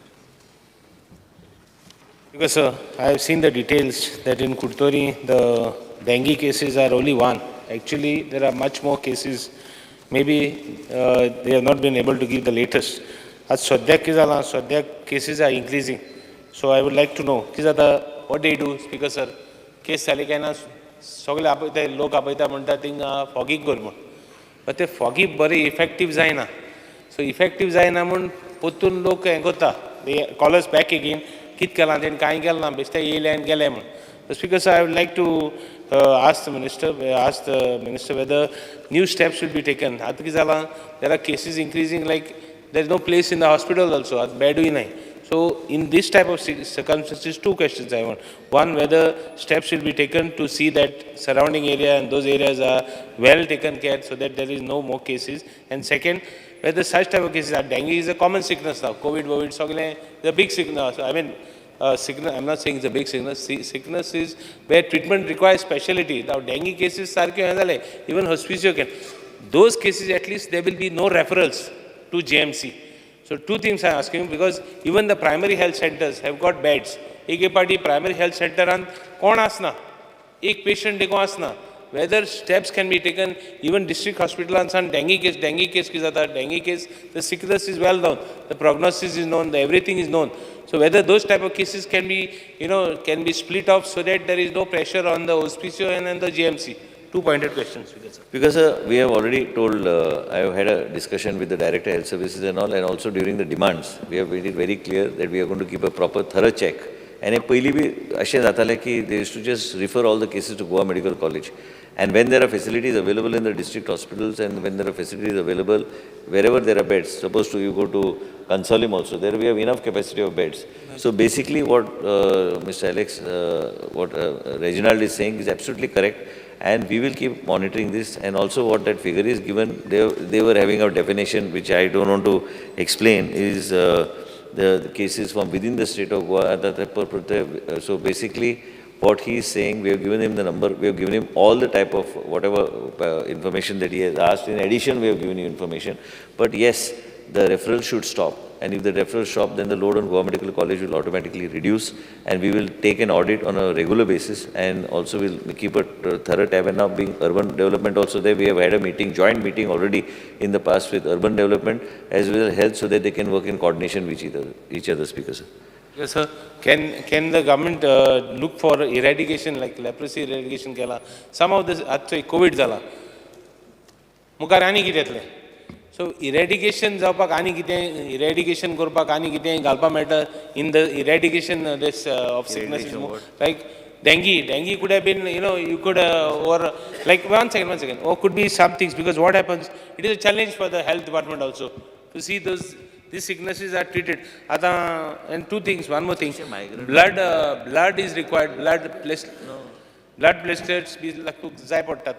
Because, sir, I have seen the details that in Kurtori, the dengue cases are only one. Actually, there are much more cases. Maybe they have not been able to give the latest. As Swadhyak cases are increasing. So I would like to know, what do you do, Speaker, sir? Case Salikana, सगळे आपयता लोक आपयता म्हणटा थिंगा fogging कर म्हण. But ते fogging बरी इफेक्टीव जायना. सो इफेक्टीव जायना म्हूण पोत्तून लोक हें करता, कॉलर्स बॅक एगेन, कितें केलां तेणें कांय केलें ना, बेश्टे येयले आनी गेले म्हण. Speaker, sir, I would like to ask the minister whether new steps will be taken. आतां कितें जालां, there are cases increasing, like there is no place in the hospital also, आतां बेडूय नाय. So in this type of circumstances, two questions I want. One, whether steps will be taken to see that surrounding area and those areas are well taken care so that there is no more cases. And second, whether such type of cases are, dengue is a common sickness now. COVID, so the big sickness. I mean, sickness, I'm not saying it's a big sickness. Sickness is where treatment requires specialty. Now dengue cases, even hospicio can. Those cases, at least there will be no referrals to JMC. So two things I'm asking, because even the primary health centers have got beds. एक party primary health center and कौन आसना, एक patient देखो आसना. Whether steps can be taken, even district hospital and some dengue case की ज़्यादा dengue case, the sickness is well known, the prognosis is known, everything is known. So whether those type of cases can be, can be split off so that there is no pressure on the hospicio and the GMC. Two pointed questions. Because we have already told, I have had a discussion with the Director of Health Services and all, and also during the demands, we have made it very clear that we are going to keep a proper thorough check. And पहली भी अशें जातालें कि they used to just refer all the cases to Goa Medical College. And when there are facilities available in the district hospitals and when there are facilities available wherever there are beds, suppose you go to Consolim also, there we have enough capacity of beds. So basically what Mr. Alex, what Reginald is saying is absolutely correct. And we will keep monitoring this, and also what that figure is given, they were having a definition which I don't want to explain, is the cases from within the state of Goa. So basically what he is saying, we have given him the number, we have given him all the type of whatever information that he has asked. In addition, we have given you information. But yes, the referral should stop. And if the referral stop, then the load on Goa Medical College will automatically reduce, and we will take an audit on a regular basis, and also we'll keep a thorough tab. And now being urban development also there, we have had a meeting, joint meeting already in the past with urban development as well as health, so that they can work in coordination with each other, Speaker, sir. Yes, sir. Can the government look for eradication, like leprosy eradication केला? Some of this, आजचो COVID जाला. मुखार आनी कितें येतलें? So eradication जावपाक आनी कितें, eradication करपाक आनी कितें घालपाक मेळटा in the eradication this of sickness is more, like dengue could have been, you could or like one second, or could be some things, because what happens, it is a challenge for the health department also to see these sicknesses are treated. And two things, one more thing, blood is required, blood platelets be जाय पडटात.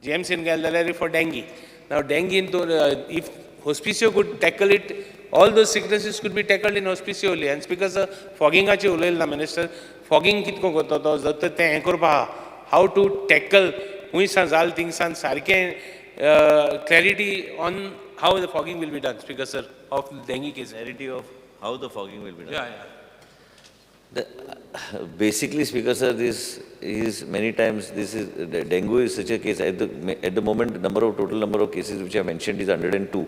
GMCन गेले जाल्यार for dengue. Now dengue into if hospicio could tackle it, all those sicknesses could be tackled in hospicio only. And because foggingaचे उलयले ना minister, fogging कितको करता तो जर ते हें करपा how to tackle हुंयसान जाल थिंगसान सारकें clarity on how the fogging will be done, Speaker sir, of dengue case. Clarity of how the fogging will be done. Yeah. Basically, Speaker sir, this is many times, the dengue is such a case. At the moment, total number of cases which I mentioned is 102.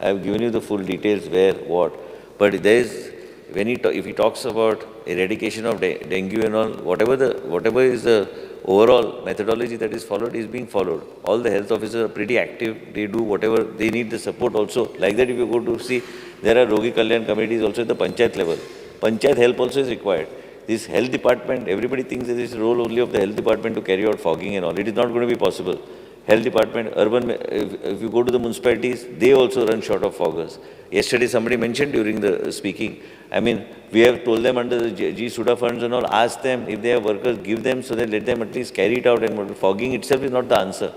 I have given you the full details where, what. But there is, if he talks about eradication of dengue and all, whatever is the overall methodology that is followed is being followed. All the health officers are pretty active. They do whatever, they need the support also. Like that, if you go to see, there are Rogi Kalyan committees also at the Panchayat level. Panchayat help also is required. This health department, everybody thinks that it is the role only of the health department to carry out fogging and all. It is not going to be possible. Health department, urban, if you go to the municipalities, they also run short of foggers. Yesterday somebody mentioned during the speaking, I mean, we have told them under the G Suda funds and all, ask them if they have workers, give them so that let them at least carry it out, and fogging itself is not the answer.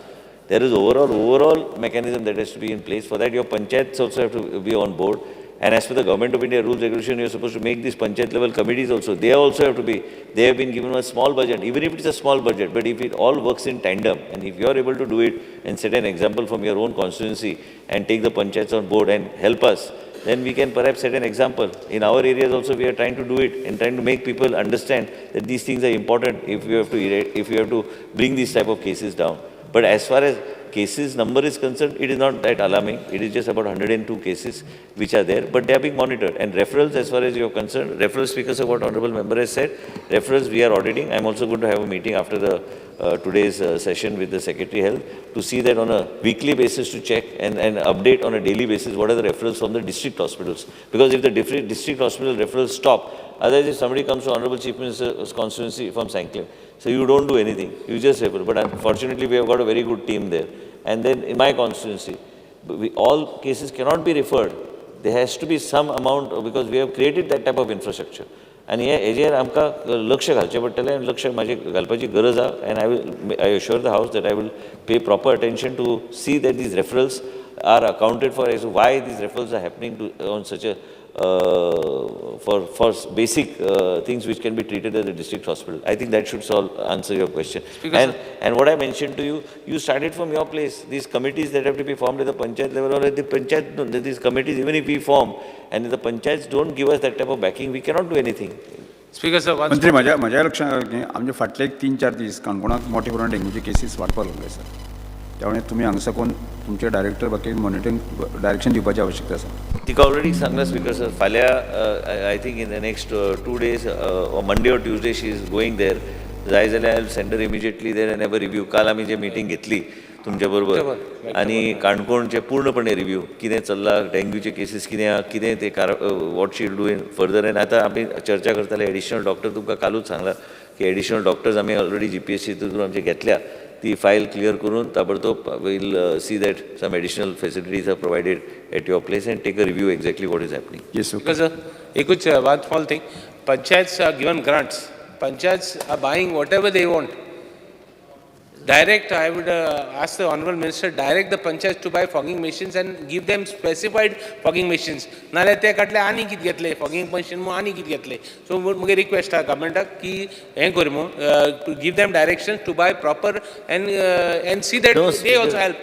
There is overall mechanism that has to be in place. For that, your panchayats also have to be on board. And as per the Government of India rules regulation, you are supposed to make these panchayat level committees also. They also have to be, they have been given a small budget, even if it is a small budget, but if it all works in tandem, and if you are able to do it and set an example from your own constituency and take the panchayats on board and help us, then we can perhaps set an example. In our areas also, we are trying to do it and trying to make people understand that these things are important if you have to bring these type of cases down. But as far as cases number is concerned, it is not that alarming. It is just about 102 cases which are there, but they are being monitored. And referrals, as far as you are concerned, referrals, because of what Honorable Member has said, referrals we are auditing. I am also going to have a meeting after the today's session with the Secretary Health to see that on a weekly basis to check and update on a daily basis what are the referrals from the district hospitals. Because if the district hospital referrals stop, otherwise if somebody comes to Honorable Chief Minister's constituency from Sanclay, so you don't do anything, you just refer. But unfortunately, we have got a very good team there. And then in my constituency, all cases cannot be referred. There has to be some amount, because we have created that type of infrastructure. And हेजेर आमकां लक्ष घालचें पडटलें आनी लक्ष म्हाजी घालपाची गरज आसा. And I assure the House that I will pay proper attention to see that these referrals are accounted for, as to why these referrals are happening on such a for basic things which can be treated at the district hospital. I think that should answer your question. And what I mentioned to you, you started from your place. These committees that have to be formed at the panchayat level or at the panchayat, these committees, even if we form, and if the panchayats don't give us that type of backing, we cannot do anything. Speaker sir, once मंत्री माझ्या लक्षात आमचे फाटले 3-4 दीस काणकोणात मोठे प्रमाणात डेंग्यूचे cases वाडपाक लागले sir. त्यामुळे तुम्ही हांगसर कोण तुमचे डायरेक्टर बाकी मॉनिटरिंग डायरेक्शन दिवपाची आवश्यकता आसा. तिका ऑलरेडी सांगला स्पीकर सर, फाल्यां I think in the next 2 days, Monday और ट्युजडे शी इज गोईंग देर. जाय जाल्यार I will send her immediately there and have a review. काल आमी जे मिटींग घेतली तुमच्या बरोबर आनी काणकोणचे पूर्णपणे रिव्यू कितें चल्लां, डेंग्यूचे केसीस कितें ते what she do in further. And आतां आमी चर्चा करताले एडिशनल डॉक्टर, तुमकां कालूच सांगला की एडिशनल डॉक्टर्स आमी ऑलरेडी GPSC थ्रू आमचे घेतल्या. ती फायल क्लियर करून ताबडतोब will see that some additional facilities are provided at your place and take a review exactly what is happening. Yes because एकूच one small thing, panchayats are given grants. Panchayats are buying whatever they want. Direct, I would ask the Honorable Minister, direct the panchayats to buy fogging machines and give them specified fogging machines. नाल्यार ते काडले आनी कितें घेतले fogging machine आनी कितें घेतले. So मुगे रिक्वेस्ट आहा गव्हर्मेंटाक की हें कर to give them directions to buy proper and see that they also help.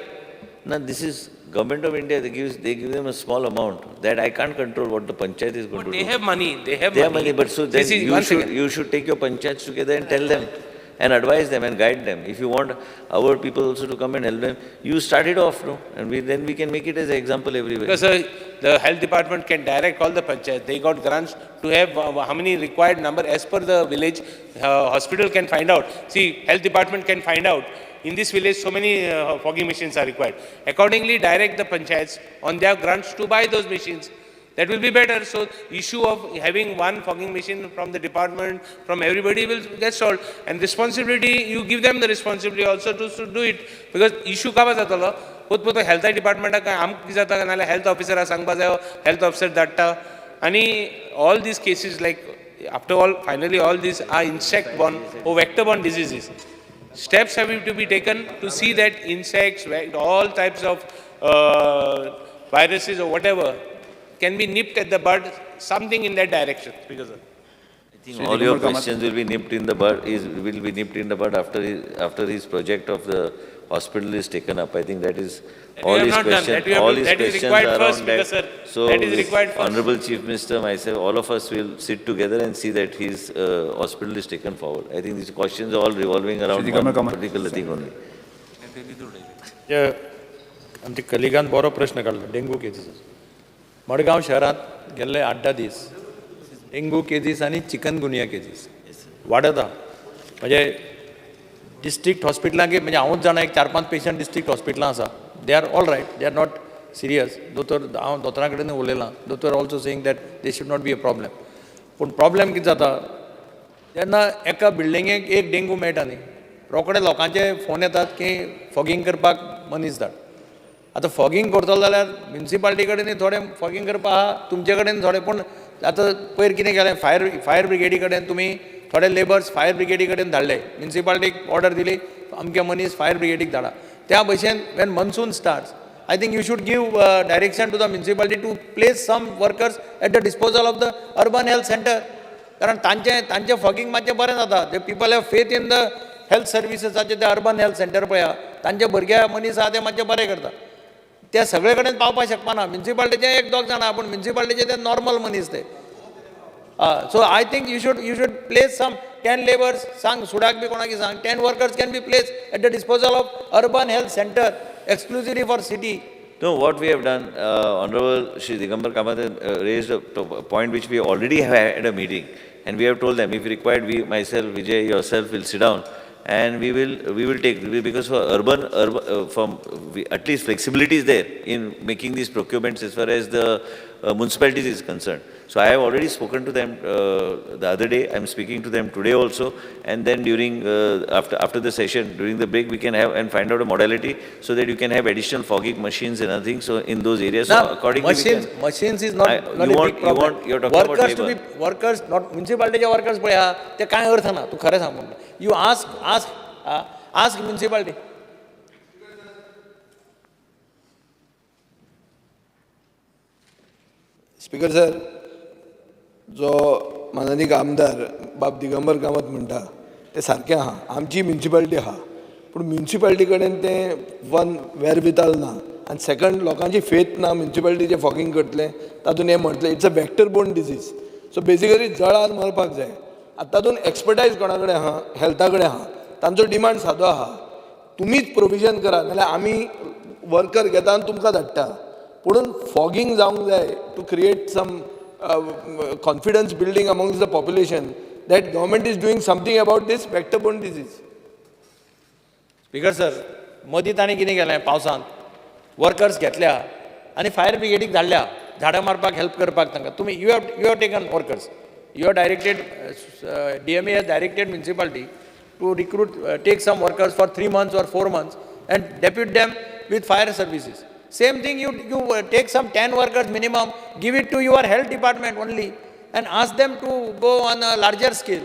No, this is Government of India. They give them a small amount that I can't control what the panchayat is going to do. They have money. They have money, but so then you should take your panchayats together and tell them and advise them and guide them. If you want our people also to come and help them, you start it off, no? And then we can make it as an example everywhere. Because the health department can direct all the panchayats. They got grants to have how many required number as per the village. Hospital can find out. See, health department can find out. In this village, so many fogging machines are required. Accordingly, direct the panchayats on their grants to buy those machines. That will be better. So, issue of having one fogging machine from the department, from everybody will get solved. And responsibility, you give them the responsibility also to do it. Because issue का जातलो, पोत health डिपार्टमेंटा काय आम कितें जाता नाल्यार health ऑफिसरा सांगपा जायो, हेल्थ ऑफिसर धाडटा. आनी all these cases, like after all, finally all these are insect-borne or vector-borne diseases. Steps have to be taken to see that insects, all types of viruses or whatever, can be nipped at the bud, something in that direction. Because of I think all your questions will be nipped in the bud, will be nipped in the bud after his project of the hospital is taken up. I think that is all his questions. All his questions are around that. So, that is required first. Honorable Chief Minister, myself, all of us will sit together and see that his hospital is taken forward. I think these questions are all revolving around one particular thing only. आमच्या कलिगान बरो प्रश्न काडलो dengue cases. Madgaon शहरांत गेल्ले 8-10 दीस dengue cases आनी chikungunya cases वाडत आहा. म्हणजे डिस्ट्रिक्ट हॉस्पिटलांक म्हणजे हांवूच जाणा एक 4-5 पेशंट डिस्ट्रिक्ट हॉस्पिटलां आसा. They are all right, they are not serious. हांव दोतोरा कडेन उलयलां. दोतोर also saying that they should not be a problem. पूण प्रॉब्लेम कितें जाता जेन्ना एका बिल्डिंगेक एक डेंगू मेळटा न्ही, रोखडे लोकांचे फोन येतात की फॉगिंग करपाक मनीस धाड. आतां फॉगिंग करतलो जाल्यार म्युन्सिपाल्टी कडेन थोडें फॉगिंग करपा आहा, तुमचे कडेन थोडें. पूण आतां पयर कितें केलें, फायर ब्रिगेडी कडेन तुमी थोडे लेबर्स फायर ब्रिगेडी कडेन धाडले. म्युन्सिपाल्टीक ऑर्डर दिली अमके मनीस फायर ब्रिगेडीक धाडा. त्या भशेन when monsoon starts, I think you should give direction to the municipality to place some workers at the disposal of the urban health centre. कारण तांचे फॉगिंग मातशें बरें जाता. They people have faith in the health सर्विसेसाचे ते urban health centre पळया, तांचे भुरगे मनीस आहा ते मातशें बरें करता. ते सगळे कडेन पावपाक शकपा ना. म्युन्सिपाल्टीचे 1-2 जाणा, पूण म्युन्सिपाल्टीचे ते नॉर्मल मनीस ते. So I think you should place some 10 laborers, सांग सुडाक बी कोणाकी सांग 10 workers can be placed at the disposal of urban health center exclusively for city. No, what we have done, Honorable Shri Digambar Kamath raised a point which we already had a meeting, and we have told them if required, we, myself, Vijay, yourself will sit down and we will take, because for at least flexibility is there in making these procurements as far as the municipalities is concerned. So I have already spoken to them the other day. I am speaking to them today also, and then during after the session, during the break, we can have and find out a modality so that you can have additional fogging machines and other things. So in those areas, Now, so accordingly, machines is not a big problem. You're talking about Workers to labor. be workers, not municipality workers पळया ते काय अर्थ ना. तू खरें सांग म्हणटा. You ask municipality. Speaker sir, जो माननीय आमदार बाब दिगंबर कामत म्हणटा ते सारकें आहा. आमची म्युन्सिपाल्टी आहा, पूण म्युन्सिपाल्टी कडेन तें वन वेरविताल ना. आनी सेकंड, लोकांची फेथ ना म्युन्सिपाल्टीचें फॉगिंग करतलें. तातूंत हें म्हटलें it's a vector borne disease. So basically जळान मरपाक जाय. आतां तातूंत एक्सपर्टायज कोणा कडेन आहा, हेल्था कडेन आहा. तांचो डिमांड सादो आहा, तुमीच प्रोविजन करा नाल्यार आमी वर्कर घेता आनी तुमकां धाडटा. पुणून फॉगिंग जावंक जाय to create some confidence building amongst the population that government is doing something about this vector-borne disease. Speaker sir, मदीं ताणें कितें केलें पावसांत वर्कर्स घेतल्या आनी फायर ब्रिगेडीक धाडल्या झाडां मारपाक हेल्प करपाक तांकां. तुमी you have taken workers, you have directed, DMA has directed municipality to recruit, take some workers for 3 months or 4 months and depute them with fire services. Same thing, you take some 10 workers minimum, give it to your health department only and ask them to go on a larger scale.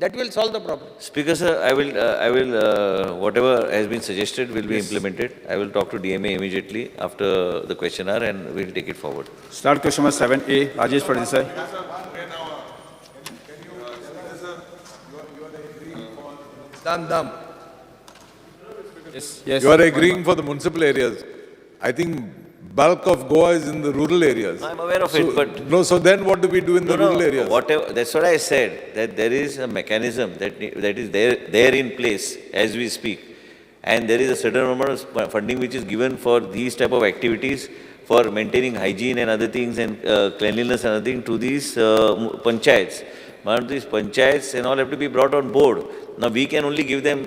That will solve the problem. Speaker sir, I will whatever has been suggested will be implemented. I will talk to DMA immediately after the question hour and we'll take it forward. Start question number 7A, Rajesh Pardesai. Dam. Yes. You are agreeing for the municipal areas. I think bulk of Goa is in the rural areas. I'm aware of it, but... No, so then what do we do in the rural areas? Whatever, that's what I said, that there is a mechanism that is there in place as we speak. And there is a certain amount of funding which is given for these type of activities for maintaining hygiene and other things and cleanliness and other things to these panchayats. These panchayats and all have to be brought on board. Now we can only give them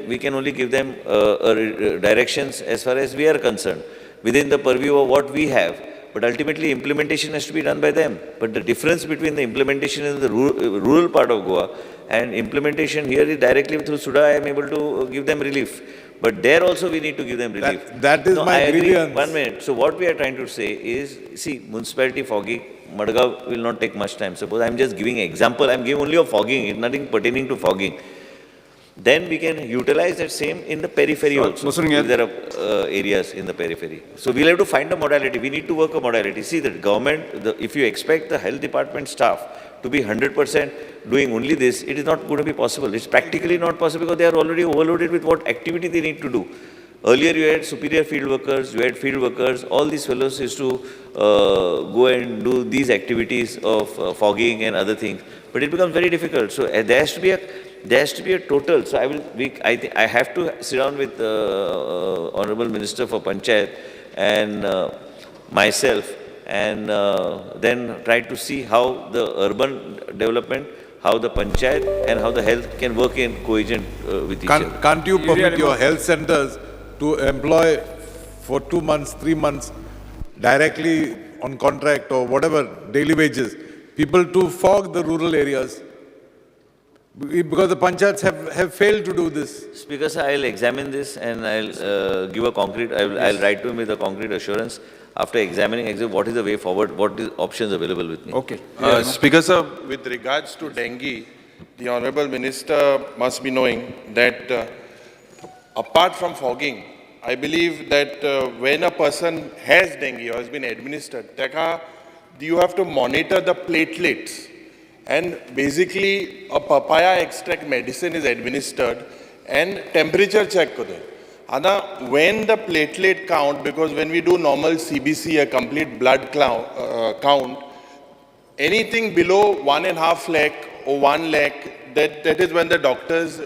directions as far as we are concerned within the purview of what we have. But ultimately implementation has to be done by them. But the difference between the implementation in the rural part of Goa and implementation here is directly through SUDA. I am able to give them relief. But there also we need to give them relief. That is my I agree. grievance. 1 minute. So what we are trying to say is, see, municipality fogging, Madgaon will not take much time. Suppose I am just giving an example. I am giving only of fogging, it's nothing pertaining to fogging. Then we can utilize that same in the periphery also. If there are areas in the periphery. So we'll have to find a modality. We need to work a modality. See, the government, if you expect the health department staff to be 100% doing only this, it is not going to be possible. It's practically not possible because they are already overloaded with what activity they need to do. Earlier you had superior field workers, you had field workers, all these fellows used to go and do these activities of fogging and other things. But it becomes very difficult. So there has to be a total. So I have to sit down with Honorable Minister for Panchayat and myself and then try to see how the urban development, how the panchayat and how the health can work in cohesion with each other. Can't you permit your health centers to employ for 2 months, 3 months directly on contract or whatever, daily wages, people to fog the rural areas? Because the panchayats have failed to do this. Speaker, sir, I'll examine this and I'll give a concrete, I'll write to him with a concrete assurance after examining exactly what is the way forward, what is options available with me. Okay. Speaker, sir, with regards to dengue, the Honorable Minister must be knowing that apart from fogging, I believe that when a person has dengue or has been administered, you have to monitor the platelets. And basically, a papaya extract medicine is administered and temperature check kode. And when the platelet count, because when we do normal CBC, a complete blood count, anything below 1.5 lakh or 1 lakh, that is when the doctors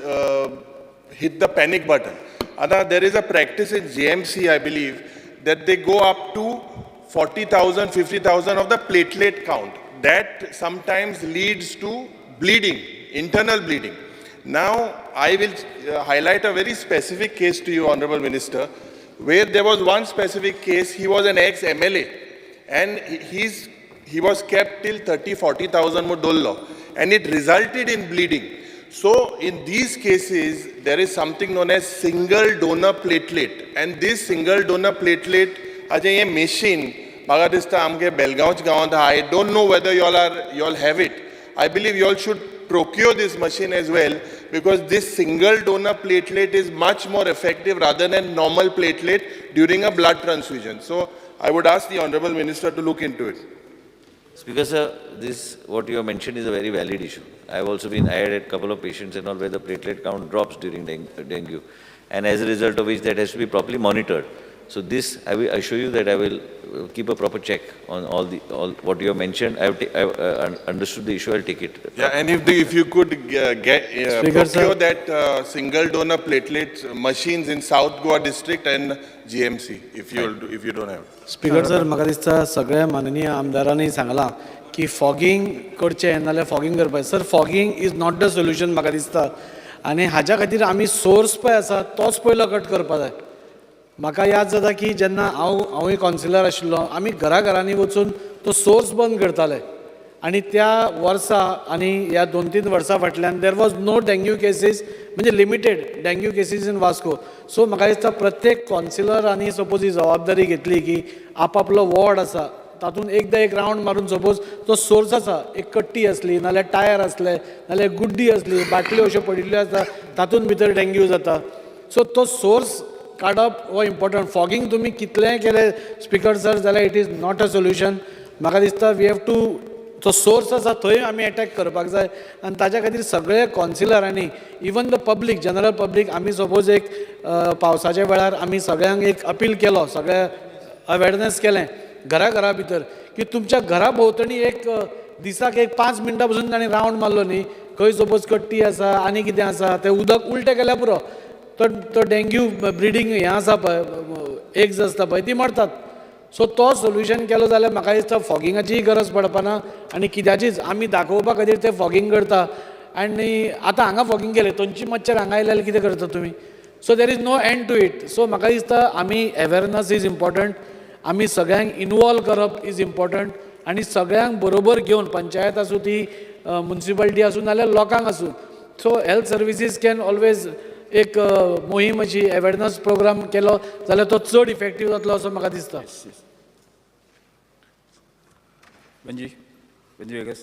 hit the panic button. And there is a practice in JMC, I believe, that they go up to 40,000, 50,000 of the platelet count. That sometimes leads to bleeding, internal bleeding. Now, I will highlight a very specific case to you, Honorable Minister, where there was one specific case. He was an ex-MLA and he was kept till 30,000-40,000 dollar and it resulted in bleeding. So, in these cases, there is something known as single donor platelet, and this single donor platelet, a machine, I don't know whether you all have it. I believe you all should procure this machine as well, because this single donor platelet is much more effective rather than normal platelet during a blood transfusion. So I would ask the Honorable Minister to look into it. Speaker, sir, this, what you have mentioned is a very valid issue. I have also I had a couple of patients and all where the platelet count drops during dengue. And as a result of which that has to be properly monitored. So this, I will assure you that I will keep a proper check on all what you have mentioned. I have understood the issue. I'll take it. Yeah, and if you could procure that single donor platelet machines in South Goa district and GMC, if you don't have. Speaker sir, म्हाका दिसता सगळ्या माननीय आमदारांनी सांगलां की fogging करचें नाल्यार fogging करपाचें. Sir, fogging is not the solution म्हाका दिसता, आनी हाज्या खातीर आमी सोर्स पळय आसा तोच पयलो कट करपा जाय. म्हाका याद जाता की जेन्ना हांवूय कावन्सिलर आशिल्लो, आमी घराघरांनी वचून तो सोर्स बंद करताले, आनी त्या वर्सा आनी ह्या 2-3 वर्सां फाटल्यान there was no dengue cases, म्हणजे limited dengue cases in Vasco. So म्हाका दिसता प्रत्येक कावन्सिलरांनी सपोज ही जबाबदारी घेतली की आपापलो वॉर्ड आसा तातूंत एकदां एक रावंड मारून सपोज तो सोर्स आसा, एक कट्टी आसली नाल्यार टायर आसले नाल्यार गुड्डी आसली, बाटल्यो अश्यो पडिल्ल्यो आसता तातूंत भितर डेंग्यू जाता. सो तो सोर्स काडप हो इम्पॉर्टंट. फॉगिंग तुमी कितलेंय केलें स्पीकर सर जाल्यार it is not a solution. म्हाका दिसता वी हॅव टू, तो सोर्स आसा थंय आमी अटॅक करपाक जाय, आनी ताच्या खातीर सगळे कावन्सिलरांनी, even the public, general public, आमी सपोज एक पावसाच्या वेळार आमी सगळ्यांक एक अपील केलो, सगळ्या अवेरनेस केलें घरा भितर की तुमच्या घरा भोंवतणी एक दिसाक एक 5 मिनटां पसून ताणें रावंड मारलो न्ही, खंय सपोज कट्टी आसा आनी कितें आसा तें उदक उलटें केल्यार पुरो, तो डेंग्यू ब्रिडींग हें आसा पळय, एग्स आसता पळय ती मरतात. सो तो सोल्युशन केलो जाल्यार म्हाका दिसता फॉगिंगाचीय गरज पडपाना आनी कित्याचीच आमी दाखोवपा खातीर ते फॉगिंग करता आनी आतां हांगा फॉगिंग केलें थंयची मच्छर हांगा आयले जाल्यार कितें करता तुमी so there is no end to it so म्हाका दिसता आमी अवेरनस इज इम्पॉर्टंट आमी सगळ्यांक इनवॉल्व करप इज इम्पॉर्टंट आनी सगळ्यांक बरोबर घेवन पंचायत आसूं ती म्युन्सिपालिटी आसूं नाल्यार लोकांक आसूं सो हेल्थ सर्विसीस कॅन ऑलवेज एक मोहीम अशी अवेरनस प्रोग्राम केलो जाल्यार तो चड इफेक्टीव जातलो असो म्हाका दिसता Benji Vegas.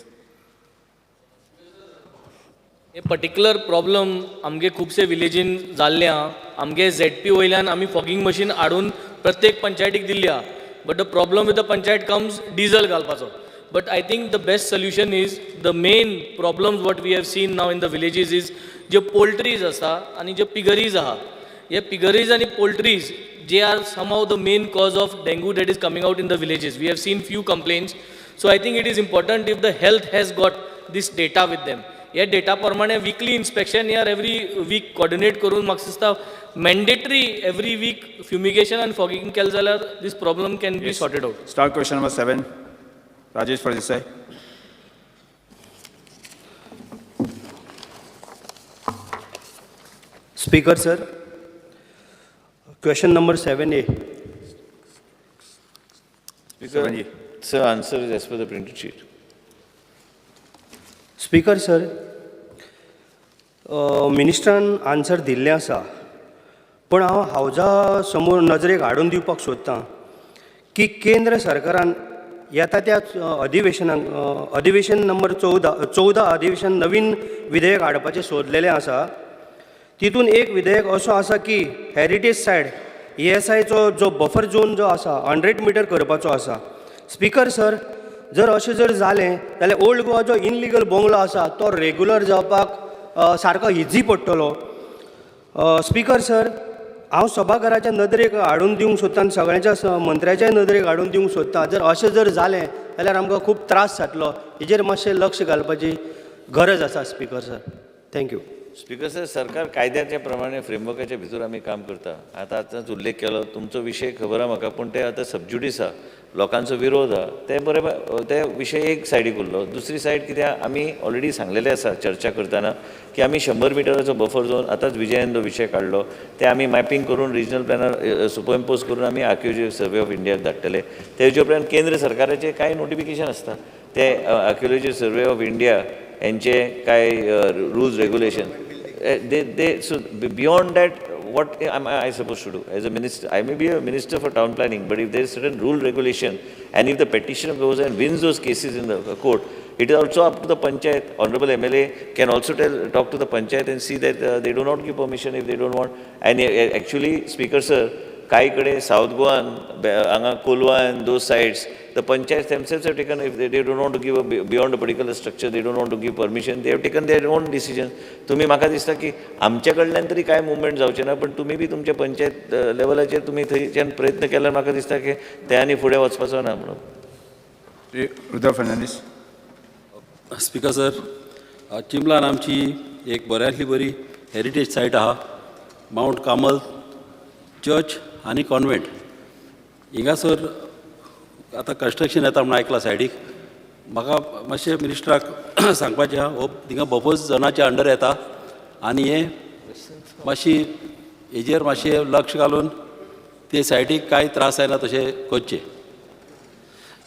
हे पर्टिक्युलर प्रॉब्लम आमगे खुबशे विलेजीन जाल्ले आहा आमगे ZP वयल्यान आमी फॉगिंग मशीन हाडून प्रत्येक पंचायतीक दिल्ली आहा but the problem with the panchayat comes diesel घालपाचो but I think the best solution is the main problems what we have seen now in the villages is जे पोल्ट्रीज आसा आनी जे पिगरीज आहा हे पिगरीज आनी पोल्ट्रीज जे are somehow the main cause of dengue that is coming out in the villages we have seen few complaints so I think it is important if the health has got these data with them ह्या data प्रमाणे weekly inspection या every week coordinate करून म्हाका दिसता mandatory every week fumigation आनी fogging केलें जाल्यार these problem can be sorted out Start question number 7. Rajesh Fardesai. Speaker sir, question number 7A. Speaker, sir, answer is as per the printed sheet. Speaker sir, मिनिस्टरान answer दिल्लें आसा पण हांव हावजा समोर नजरेक हाडून दिवपाक सोदतां की केंद्र सरकारान येता त्या अधिवेशन नंबर 14 अधिवेशन नवीन विधेयक हाडपाचें सोदलेलें आसा तितून एक विधेयक असो आसा की हेरिटेज सायड ESIचो जो बफर झोन जो आसा 100 मिटर करपाचो आसा स्पीकर सर जर अशें जर जालें जाल्यार ओल्ड गोवा जो इनलिगल बंगलो आसा तो रेग्युलर जावपाक सारको इजी पडटलो स्पीकर सर हांव सभाघराच्या नदरेक हाडून दिवंक सोदतां आनी सगळ्यांच्या मंत्र्याच्याय नदरेक हाडून दिवंक सोदतां जर अशें जर जालें जाल्यार आमकां खूब त्रास जातलो हेजेर मातशें लक्ष घालपाची गरज आसा speaker sir thank you speaker sir सरकार कायद्याच्या प्रमाणे फ्रेमवर्काच्या भितर आमी काम करता आतांच उल्लेख केलो तुमचो विशय खबर आहा म्हाका पूण ते आतां सबज्युडीस आहा लोकांचो विरोध आहा ते बरोबर ते विशय एक सायडीक उरलो दुसरी सायड कित्याक आमी ऑलरेडी सांगलेलें आसा चर्चा करतना की आमी 100 मिटराचो बफर झोन आतांच विजयान जो विशय काडलो ते आमी मॅपींग करून रिजनल प्लॅनार सुपरइम्पोज करून आमी आर्किओलॉजी सर्वे ऑफ इंडियाक धाडटले तेजे उपरांत केंद्र सरकाराचे कांय नोटिफिकेशन आसता ते आर्किओलॉजी सर्वे ऑफ इंडिया यांचे कांय rules regulation so beyond that what am I supposed to do as a minister? I may be a minister for town planning, but if there is certain rule regulation and if the petitioner goes and wins those cases in the court, it is also up to the panchayat. Honorable MLA can also talk to the panchayat and see that they do not give permission if they don't want. And actually, Speaker sir, काही कडे south गोवान हांगा कोलवान those sides the panchayat themselves have taken if they don't want to give beyond a particular structure they don't want to give permission they have taken their own decision तुम्ही म्हाका दिसता की आमच्या कडल्यान तरी काय मुवमेंट जावचें ना पण तुम्ही बी तुमच्या पंचायत लेवलाचेर तुम्ही थंयच्यान प्रयत्न केल्यार म्हाका दिसता की ते आनी फुडें वचपाचो ना म्हणून रुद्र फर्नांडीस स्पीकर सर चिंबलान आमची एक बऱ्यांतली बरी हेरिटेज सायट आहा माउंट कामल चर्च आनी कॉन्वेंट हिंगासर आतां कंस्ट्रक्शन येता म्हणून आयकलां सायडीक म्हाका मातशें मिनिस्टराक सांगपाचें आहा हो थिंगा बफर्स झोनाच्या अंडर येता आनी हे मातशी हेजेर मातशें लक्ष घालून ते सायडीक कांय त्रास जायना तशें करचें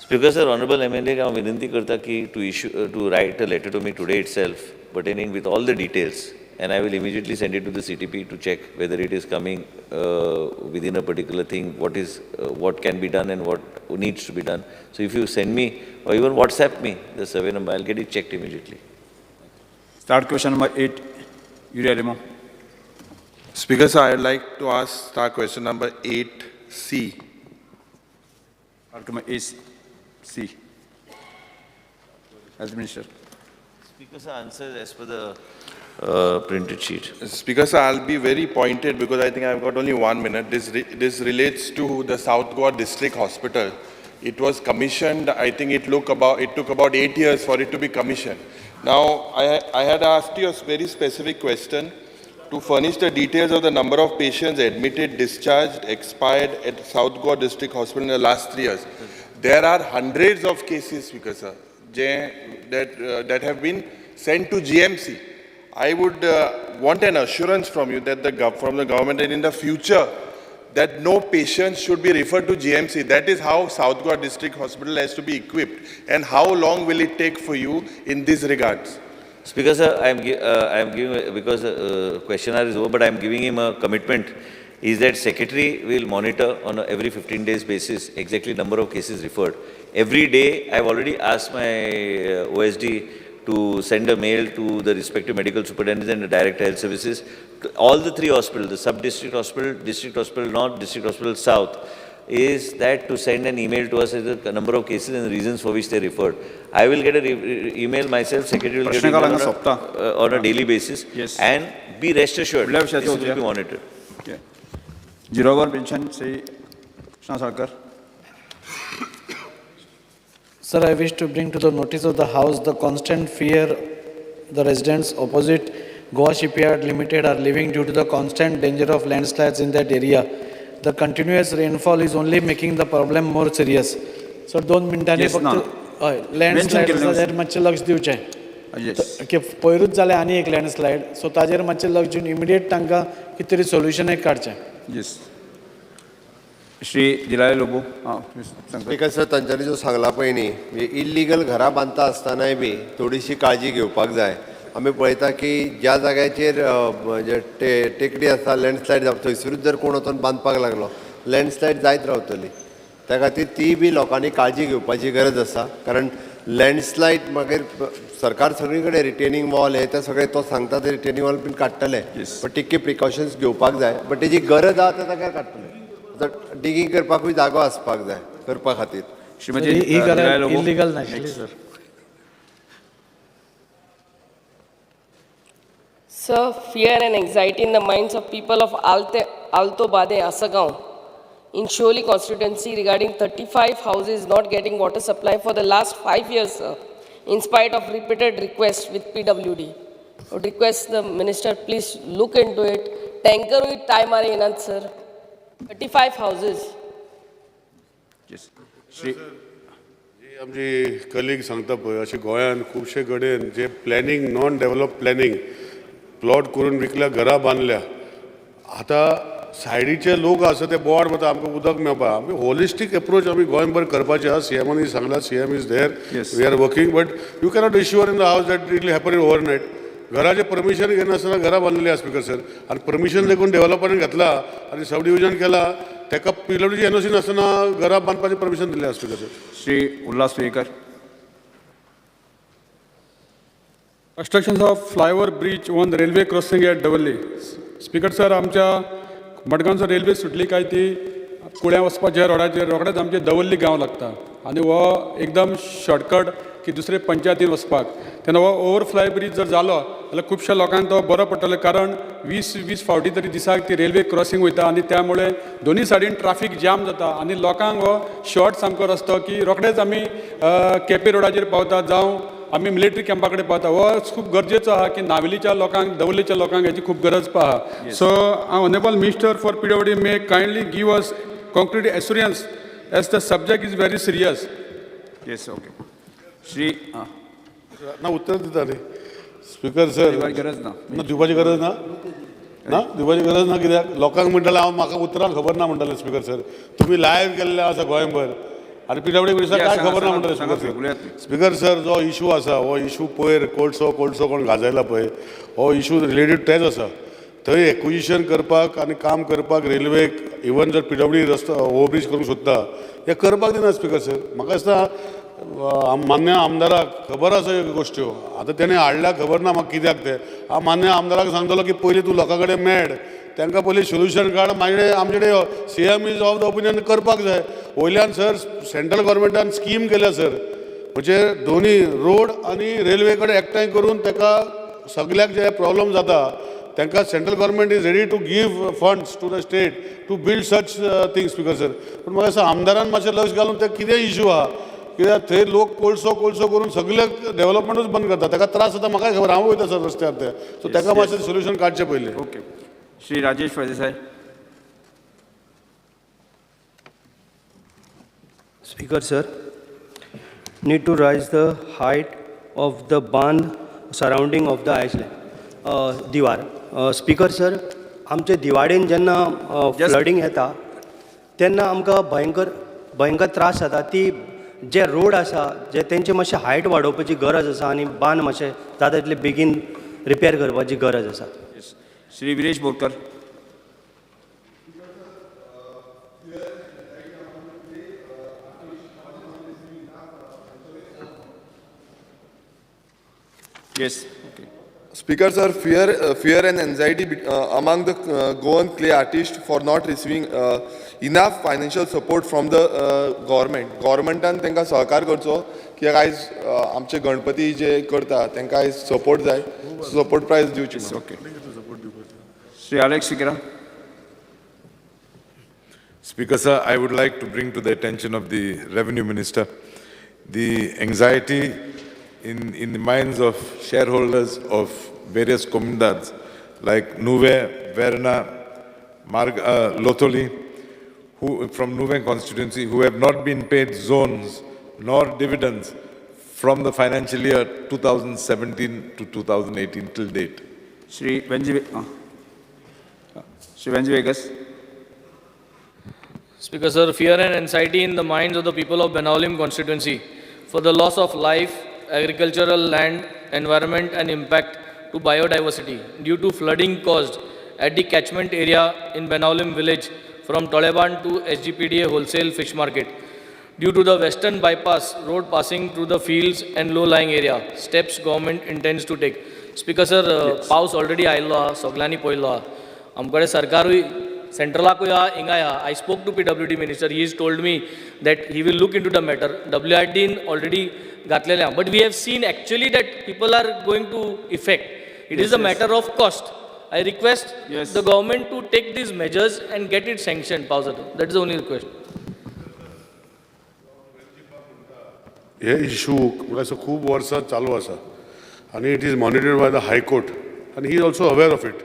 स्पीकर सर ऑनरेबल MLA हांव विनंती करता की to write a letter to me today itself pertaining with all the details and I will immediately send it to the CTP to check whether it is coming within a particular thing, what can be done and what needs to be done. So if you send me or even WhatsApp me the survey number, I'll get it checked immediately. Start question number 8, Yuri Alimo. Speaker sir, I'd like to ask start question number 8C. Start number 8C. Health Minister. Speaker sir, answer as per the printed sheet. Speaker sir, I'll be very pointed because I think I've got only 1 minute. This relates to the South Goa District Hospital. It was commissioned, I think it took about 8 years for it to be commissioned. Now, I had asked you a very specific question. to furnish the details of the number of patients admitted, discharged, expired at South Goa District Hospital in the last 3 years. There are hundreds of cases, Speaker sir, that have been sent to GMC. I would want an assurance from you that from the government that in the future that no patients should be referred to GMC. That is how South Goa District Hospital has to be equipped. And how long will it take for you in these regards? Speaker sir, I am giving, because the questionnaire is over, but I am giving him a commitment, is that secretary will monitor on a every 15 days basis exactly number of cases referred. Every day, I have already asked my OSD to send a mail to the respective medical superintendents and the director health services, to all the 3 hospitals, the sub-district hospital, district hospital north, district hospital south, is that to send an email to us as the number of cases and the reasons for which they referred. I will get an email myself, secretary will get an email on a daily basis. Yes. And be rest assured, this will be monitored. Okay. Zero-hour pension, say, Krishna Sarkar. Sir, I wish to bring to the notice of the House the constant fear the residents opposite Goa Shipyard Limited are living due to the constant danger of landslides in that area. The continuous rainfall is only making the problem more serious. So 2 मिनटांनी फक्त landslide ताजेर मातशें लक्ष दिवचें की पयरूच जालें आनी एक लँडस्लायड, सो ताजेर मातशें लक्ष दिवन इमिडिएट तांकां कितें तरी सोल्युशन एक काडचें. येस. श्री दिलाय लोबो. स्पीकर सर, तांच्यांनी जो सांगला पळय न्ही, इल्लिगल घरां बांदता आसतनाय बी थोडीशी काळजी घेवपाक जाय. आमी पळयता की ज्या जाग्याचेर टेकडी आसा, लँडस्लायड जावप, थंयसरूच जर कोण वचून बांदपाक लागलो, लँडस्लायड जायत रावतली. त्या खातीर ती बी लोकांनी काळजी घेवपाची गरज आसा. कारण लँडस्लायड मागीर सरकार सगळी कडेन रिटेनिंग वॉल हे ते सगळे तो सांगता ते रिटेनिंग वॉल बीन काडटले, बट तितके प्रिकॉशन्स घेवपाक जाय. बट तेजी गरज आहा ते ताका काडटले. डिगींग करपाकूय जागो आसपाक जाय करपा खातीर. श्रीमती इलिगल नाशिल्ली sir. Sir, fear and anxiety in the minds of people of Alto Bade, Asagaon, in Sholi constituency regarding 35 houses not getting water supply for the last 5 years, sir, in spite of repeated requests with PWD. I would request the minister, please look into it. Tanker with time are in, sir. 35 houses. Yes. आमची colleague सांगता पळय, अशें गोंयान खुबशे कडेन जे planning, non develop planning, plot करून विकल्या, घरां बांदल्या. आतां सायडीचे लोक आसा ते बोवाड वता आमकां उदक मेळपा. आमी होलिस्टीक एप्रोच आमी गोंयभर करपाचें आहा. सीएमानी सांगला, CM is there, we are working, but you cannot assure in the house that it will happen in overnight. घराचे परमिशन घेनासतना घरां बांदलेली आहा स्पीकर सर. आनी परमिशन देखून डेव्हलपरान घेतला आनी सब डिव्हिजन केला, ताका PWD एनओसी नासतना घरां बांदपाचें परमिशन दिलें आहा speaker sir. Shri Ulhas Suyekar. Constructions of flyover bridge on the railway crossing at Davalli. Speaker sir, आमच्या मडगांवचो रेल्वे सुटली काय ती कुळ्या वचपाच्या रोडाचेर रोखडेच आमचे दवल्ली गांव लागता आनी हो एकदम शॉर्टकट की दुसरे पंचायतीन वचपाक. तेन्ना हो ओवरफ्लाय ब्रीज जर जालो जाल्यार खुबश्या लोकांक तो बरो पडटलो. कारण 20 फावटी तरी दिसाक ती रेल्वे क्रॉसिंग वयता आनी त्यामुळे दोन्ही सायडीन ट्राफीक जाम जाता आनी लोकांक हो शॉर्ट सामको रस्तो की रोखडेच आमी केपे रोडाचेर पावता जावं आमी मिलिटरी कॅम्पा कडेन पावता. हो खूब गरजेचो आहा की नावेलीच्या लोकांक, दवल्लीच्या लोकांक हेची खूब गरज आहा. So honourable minister for PWD may kindly give us concrete assurance as the subject is very serious. Yes. Okay. Shri ना उत्तर दिता न्ही स्पीकर सर. गरज ना. दिवपाची गरज ना. ना दिवपाची गरज ना. कित्याक लोकांक म्हणटाले हांव म्हाका उतरांक खबर ना म्हणटाले स्पीकर सर. तुमी लायव्ह केल्ले आसा गोंयभर आनी PWD मिनिस्टर काय खबर ना म्हणटाले स्पीकर सर. स्पीकर सर, जो इशू आसा हो इशू पयर कोळसो कोण गाजयला पळय, हो इशू रिलेटेड तेच आसा. थंय एक्विजिशन करपाक आनी काम करपाक रेल्वेक इवन जर PWD रस्तो ओव्हरब्रीज करूंक सोदता हें करपाक दिना स्पीकर सर. म्हाका दिसता मान्य आमदाराक खबर आसा ह्यो गोश्ट्यो. आतां तेणें हाडल्या खबर ना म्हाका कित्याक ते. हांव मान्य आमदाराक सांगतलो की पयलीं तूं लोकां कडेन मेळ, तांकां पयलीं सोल्युशन काड, मागीर आमचे कडेन CM is of the opinion करपाक जाय. वयल्यान सर सेंट्रल गव्हर्मेंटान स्कीम केल्या सर, म्हणजे दोन्ही रोड आनी रेल्वे कडेन एकठांय करून ताका सगळ्याक जे प्रॉब्लम जाता तांकां central government is ready to give funds to the state to build such things speaker sir. पूण म्हाका दिसता आमदारान मातशें लक्ष घालून ते कितें इशू आहा कित्याक थंय लोक कोळसो करून सगळे डेव्हलपमेंटूच बंद करतात, ताका त्रास जाता. म्हाका खबर, हांव वयता सर रस्त्यार ते. सो ताका मातशें सोल्युशन काडचें पयलें. Okay. Shri Rajesh Phaldesai. Speaker sir, need to rise the height of the band surrounding of the island, दिवार. Speaker sir, आमचे दिवाडेन जेन्ना फ्लडिंग येता तेन्ना आमकां भयंकर त्रास जाता. ती जे रोड आसा जे तेंचे मातशें हायट वाडोवपाची गरज आसा आनी बांद मातशें जाता तितले बेगीन रिपेर करपाची गरज आसा. Shri Viresh Borkar. Yes. Okay. Speaker sir, fear and anxiety among the Goan clay artists for not receiving enough financial support from the government. Governmentan तांकां सहकार करचो, कित्याक आयज आमचे गणपती जे करता तांकां आयज सपोर्ट जाय, सपोर्ट प्रायज दिवची. Okay. Shri Alex Sikra. Speaker sir, I would like to bring to the attention of the Revenue Minister the anxiety in the minds of shareholders of various comunidades like Nuve, Verna, Lotoli, who from Nuve constituency, who have not been paid zones nor dividends from the financial year 2017 to 2018 till date. Shri Venji Vegas. Speaker sir, fear and anxiety in the minds of the people of Benaulim constituency for the loss of life, agricultural land, environment and impact to biodiversity due to flooding caused at the catchment area in Benaulim village from Toleban to SGPDA wholesale fish market. Due to the western bypass road passing through the fields and low-lying area, steps government intends to take. Speaker sir, पावस already आयलो हा, सगळ्यांनी पळयलो हा. आमकडे सरकारूय सेंट्रलाकूय हा, हिंगाय हा. I spoke to PWD minister. He has told me that he will look into the matter. WRD already घातलेले हा. But we have seen actually that people are going to effect. It is a matter of cost. I request the government to take these measures and get it sanctioned. That is the only request. हे issue असं खूप वर्सां चालू आसा आणि it is monitored by the high court आणि he is also aware of it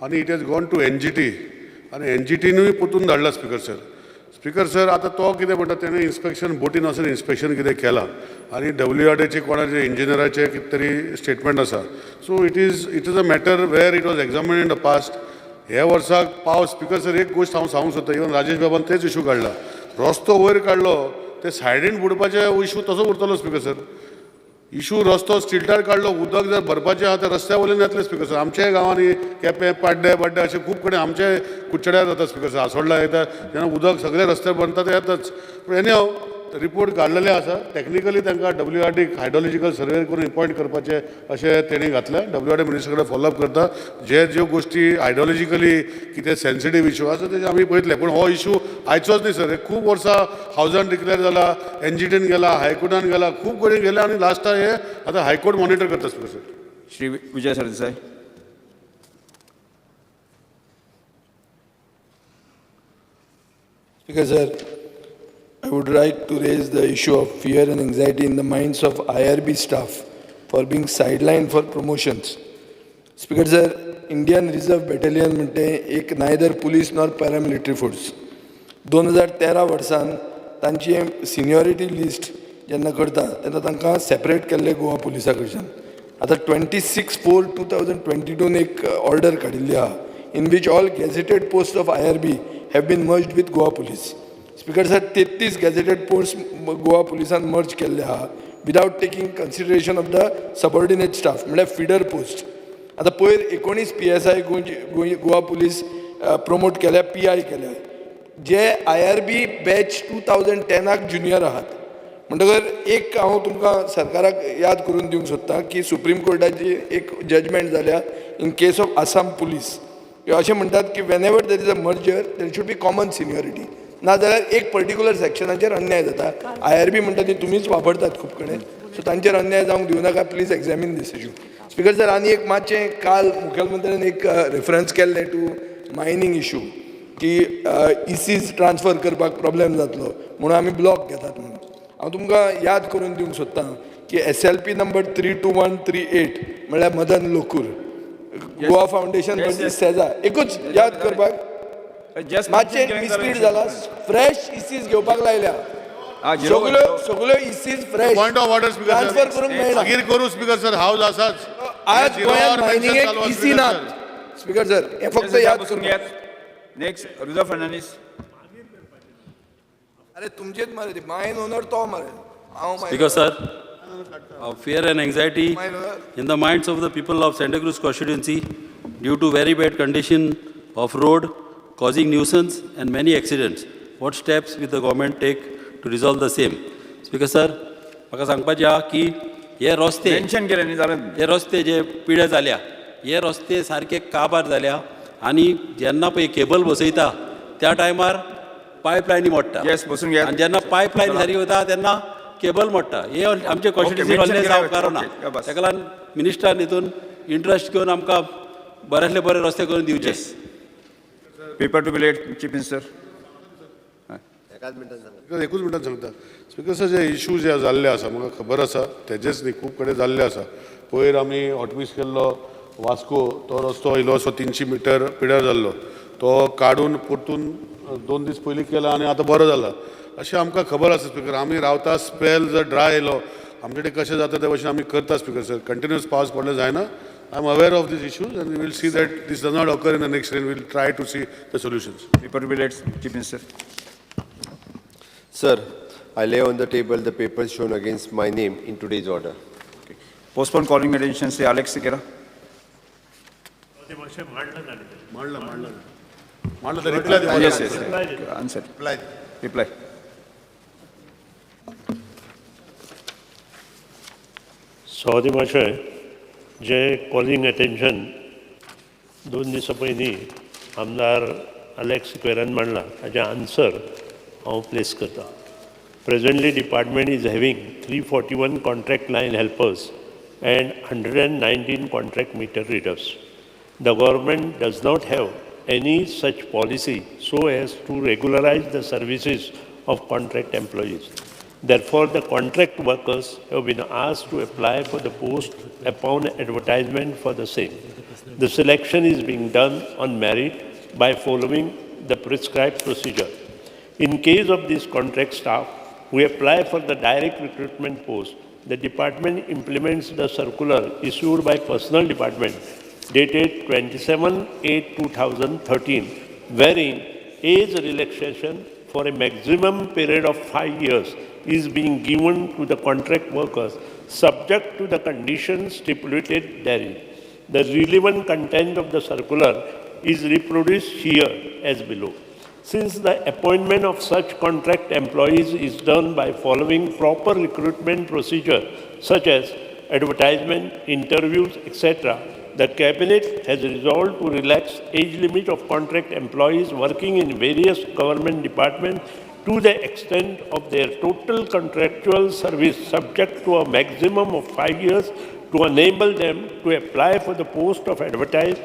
आणि it has gone to NGT आणि NGTनूय परतून धाडला स्पीकर सर आता तो कितें म्हणटा तेणें इन्स्पेक्शन बोटीन वचून इन्स्पेक्शन कितें केलां आणि WRDचे कोणाचे इंजिनियराचे कितें तरी स्टेटमेंट आसा. So it is a matter where it was examined in the past. ह्या वर्साक पावस स्पीकर सर एक गोष्ट हांव सांगूंक सोदता, इवन राजेश बाबान तेच इशू काडला. रस्तो वयर काडलो ते सायडीन बुडपाचे इशू तसो उरतलो स्पीकर सर. इशू रस्तो स्टिल्टार काडलो, उदक जर भरपाचें आहा तें रस्त्या वयल्यान येतलें स्पीकर सर. आमच्याय गांवांनी केपें पाड्डे अशें खूब कडेन आमचे कुडचड्यार जाता स्पीकर सर. आसोडला येता तेन्ना उदक सगळे रस्त्यार बनता ते येताच. पूण एनी हांव रिपोर्ट काडलेले आसा. टॅक्निकली तांकां WRD हायड्रोलॉजिकल सर्वे करून अपॉयंट करपाचें अशें तेणी घातलें. WRD मिनिस्टर कडेन फॉलोअप करता. ज्यो गोश्टी हायड्रोलॉजिकली कितें सेन्सिटीव इशू आसा तेजे आमी पळयतले. पूण हो इशू आयचोच न्ही सर. हे खूब वर्सां हावजान डिक्लेअर जाला, NGTन गेला, हायकोर्टान गेला, खूब कडेन गेला आनी लास्टाक हे आतां हायकोर्ट मॉनिटर करता speaker sir. Shri Vijay Sardesai. Speaker sir, I would like to raise the issue of fear and anxiety in the minds of IRB staff for being sidelined for promotions. Speaker sir, Indian Reserve Battalion म्हणते एक neither police nor paramilitary force. 2013 वर्सान तांची seniority list जेन्ना करता तेन्ना तांकां separate केल्ले गोवा पुलिसा कडच्यान. आतां 26/4/2022 एक ऑर्डर काडिल्ली आहा in which all gazetted posts of IRB have been merged with Goa Police. Speaker sir, 33 gazetted posts Goa Policean merged केल्ले आहा without taking consideration of the subordinate staff, म्हळ्यार feeder post. आतां पयर 19 PSI गोवा पुलीस प्रमोट केल्या, PI केल्या, जे IRB batch 2010 junior आहात. म्हणटकर एक हांव तुमकां सरकाराक याद करून दिवंक सोदतां की सुप्रीम कोर्टाची एक जजमेंट जाल्या in case of Assam police. अशें म्हणटात की when ever there is a merger there should be common seniority, नाजाल्यार एक पर्टिक्युलर सेक्शनाचेर अन्याय जाता. IRB म्हणटा ती तुमीच वापरतात खूब कडेन, सो तांचेर अन्याय जावंक दिवं नाका. Please examine these issue. Speaker sir, आनी एक मातशें काल मुखेलमंत्र्यान एक रेफरन्स केल्लें टू मायनींग इशू की ECs ट्रान्सफर करपाक प्रॉब्लेम जातलो म्हणून आमी ब्लॉक घेतात म्हणून. हांव तुमकां याद करून दिवंक सोदतां की SLP नंबर 32138 म्हळ्यार मदन लोकूर गोवा फावंडेशन सेजा एकूच याद करपाक मातशें मिसलीड जाला फ्रेश इसीज घेवपाक लायल्या सगळ्यो ECs fresh point of order speaker transfer करूंक मेळना मागीर करू स्पीकर सर हाऊस आसाच आज गोंयांत मायनिंगेक इसी नात स्पीकर सर हे फक्त याद करून नेक्स्ट रुजा फर्नांडीस. अरे तुमचेच मरे मायन ओनर तो मरे हांव Speaker, sir, fear and anxiety in the minds of the people of Santa Cruz constituency due to very bad condition of road causing nuisance and many accidents. What steps will the government take to resolve the same? Speaker, sir, म्हाका सांगपाचें आहा की हे रस्ते mention केले न्ही जाल्यार हे रस्ते जे पिळे जाल्या हे रस्ते सारके काबार जाल्या आनी जेन्ना पळय केबल बसयता त्या टायमार पायपलायनी मोडटा बसून घ्या. आनी जेन्ना पायपलायन सारकी वता तेन्ना केबल मोडटा हे आमचे कॉन्स्टिट्युन्सी mention कसलें केल्या जावंक ना ओके, बस. ताका लागून मिनिस्टरान हितून इंट्रस्ट घेवन आमकां बऱ्यांतले बरे रस्ते करून दिवचे. Paper to be late chief minister. एकूच मिनटान सांगता स्पीकर सर जे इश्यू जे जाल्ले आसा म्हाका खबर आसा तेजेच न्ही खूब कडेन जाल्ले आसा. पयर आमी हॉटमिक्स केल्लो वास्को तो रस्तो इल्लोसो 300 मिटर पिड्यार जाल्लो तो काडून परतून 2 दीस पयलीं केला आनी आतां बरो जाला अशें आमकां खबर आसा स्पीकर. आमी रावता स्पेल जर ड्राय येयलो आमचे कडेन कशें जाता ते भशेन आमी करता स्पीकर सर. कंटिन्युअस पावस पडले जायना. I am aware of these issues and we will see that these does not occur in the next rain. We will try to see the solutions. Paper to be late chief minister. Sir, I lay on the table the papers shown against my name in today's order. Postpone calling attention से Alex Sikera. Yes, yes. Answer. Reply. सवादी मातशें जे calling attention 2 दिसां पयलीं आमदार Alex सिक्वेरान मांडला ताचें answer हांव place करता. Presently, department is having 341 contract line helpers and 119 contract meter readers. The government does not have any such policy so as to regularize the services of contract employees. Therefore, the contract workers have been asked to apply for the post upon advertisement for the same. The selection is being done on merit by following the prescribed procedure. In case of these contract staff who apply for the direct recruitment post, the department implements the circular issued by Personnel Department dated 27/8/2013, wherein age relaxation for a maximum period of 5 years is being given to the contract workers subject to the conditions stipulated therein. The relevant content of the circular is reproduced here as below. Since the appointment of such contract employees is done by following proper recruitment procedure such as advertisement, interviews, etc., the Cabinet has resolved to relax age limit of contract employees working in various government departments to the extent of their total contractual service subject to a maximum of 5 years to enable them to apply for the post of advertised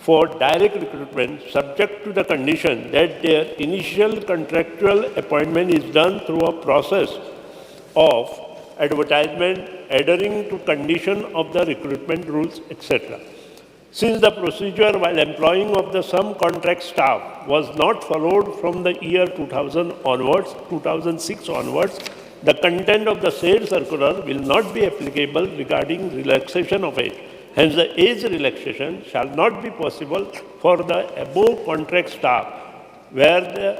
for direct recruitment subject to the condition that their initial contractual appointment is done through a process of advertisement adhering to condition of the recruitment rules, etc. Since the procedure while employing of the some contract staff was not followed from the year 2000 onwards, 2006 onwards, the content of the said circular will not be applicable regarding relaxation of age. Hence, the age relaxation shall not be possible for the above contract staff where the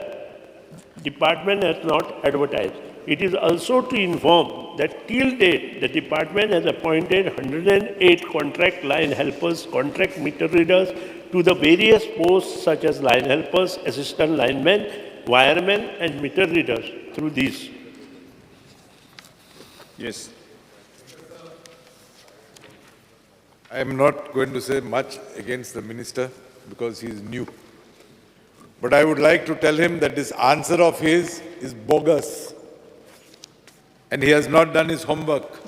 department has not advertised. It is also to inform that till date, the department has appointed 108 contract line helpers, contract meter readers to the various posts such as line helpers, assistant linemen, wiremen, and meter readers through these. Yes. I am not going to say much against the minister because he is new. But I would like to tell him that this answer of his is bogus and he has not done his homework.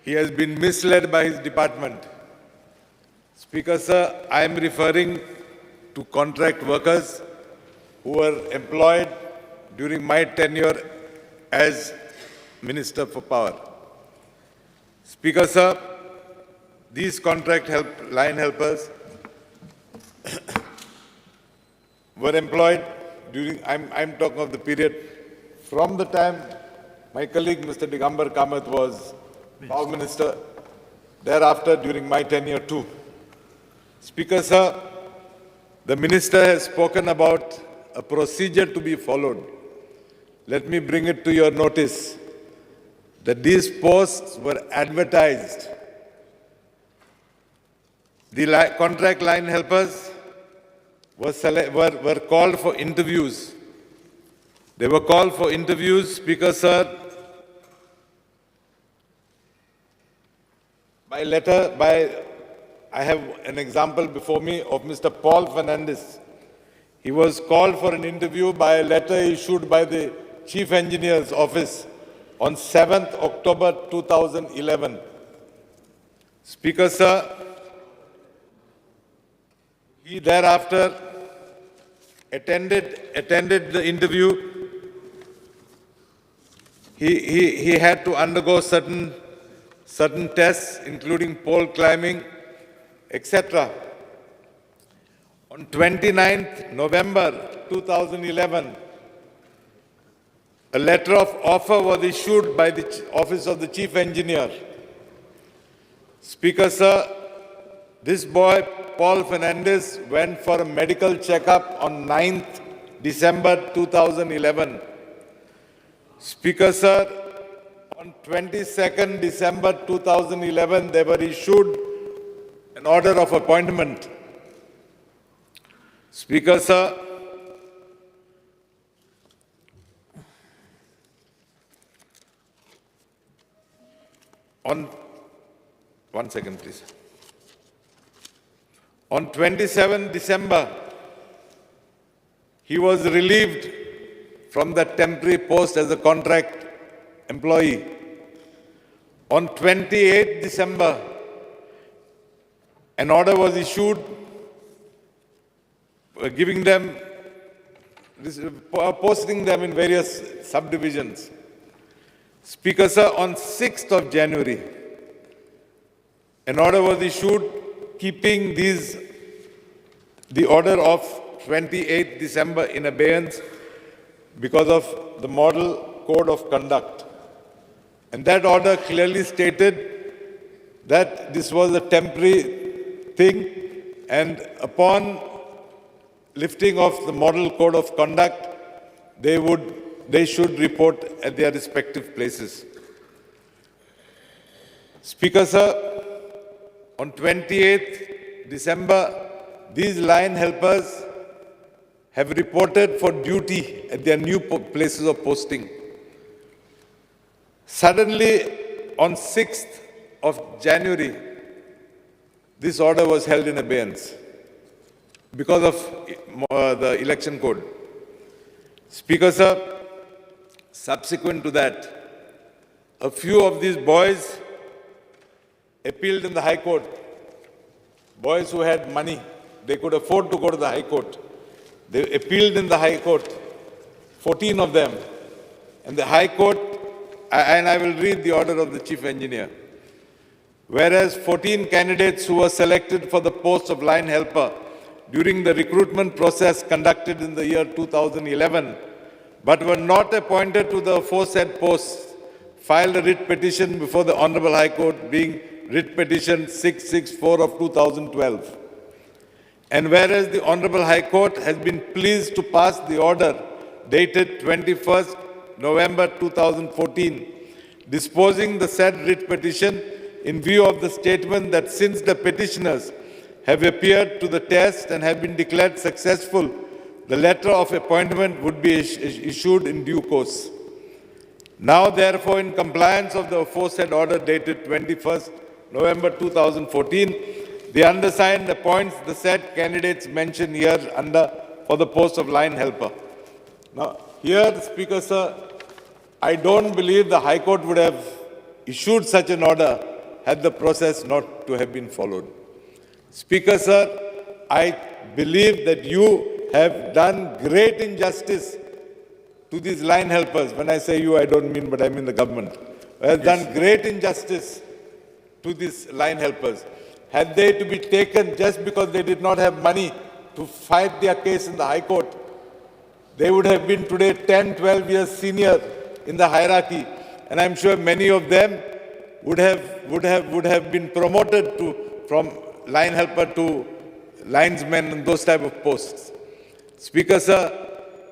He has been misled by his department. Speaker, sir, I am referring to contract workers who were employed during my tenure as Minister for Power. Speaker sir, these line helpers were employed during, I'm talking of the period from the time my colleague Mr. Digambar Kamath was Power Minister, thereafter during my tenure too. Speaker sir, the Minister has spoken about a procedure to be followed. Let me bring it to your notice that these posts were advertised. The contract line helpers were called for interviews. They were called for interviews, Speaker sir, by letter, I have an example before me of Mr. Paul Fernandes. He was called for an interview by a letter issued by the Chief Engineer's Office on 7th October 2011. Speaker sir, he thereafter attended the interview. He had to undergo certain tests, including pole climbing, etc. On 29th November 2011, a letter of offer was issued by the Office of the Chief Engineer. Speaker sir, this boy, Paul Fernandes, went for a medical checkup on 9th December 2011. Speaker sir, on 22nd December 2011, they were issued an order of appointment. Speaker sir, one second please. On 27 December, he was relieved from that temporary post as a contract employee. On 28 December, an order was issued giving them, posting them in various subdivisions. Speaker sir, on 6th of January, an order was issued keeping the order of 28th December in abeyance because of the Model Code of Conduct. And that order clearly stated that this was a temporary thing, and upon lifting of the Model Code of Conduct, they should report at their respective places. Speaker sir, on 28th December, these line helpers have reported for duty at their new places of posting. Suddenly, on 6th of January, this order was held in abeyance because of the election code. Speaker sir, subsequent to that, a few of these boys appealed in the High Court. Boys who had money, they could afford to go to the High Court. They appealed in the High Court, 14 of them. And the High Court, and I will read the order of the Chief Engineer. Whereas 14 candidates who were selected for the post of line helper during the recruitment process conducted in the year 2011, but were not appointed to the aforesaid posts, filed a writ petition before the Honorable High Court, being writ petition 664 of 2012. And whereas the Honorable High Court has been pleased to pass the order dated 21st November 2014, disposing the said writ petition in view of the statement that since the petitioners have appeared to the test and have been declared successful, the letter of appointment would be issued in due course. Now, therefore, in compliance of the aforesaid order dated 21st November 2014, the undersigned appoints the said candidates mentioned here for the post of line helper. Now, here, Speaker sir, I don't believe the High Court would have issued such an order had the process not to have been followed. Speaker sir, I believe that you have done great injustice to these line helpers. When I say you, I don't mean, but I mean the government, has done great injustice to these line helpers. Had they to be taken just because they did not have money to fight their case in the High Court, they would have been today 10, 12 years senior in the hierarchy. And I'm sure many of them would have been promoted from line helper to linesmen and those type of posts. Speaker, sir,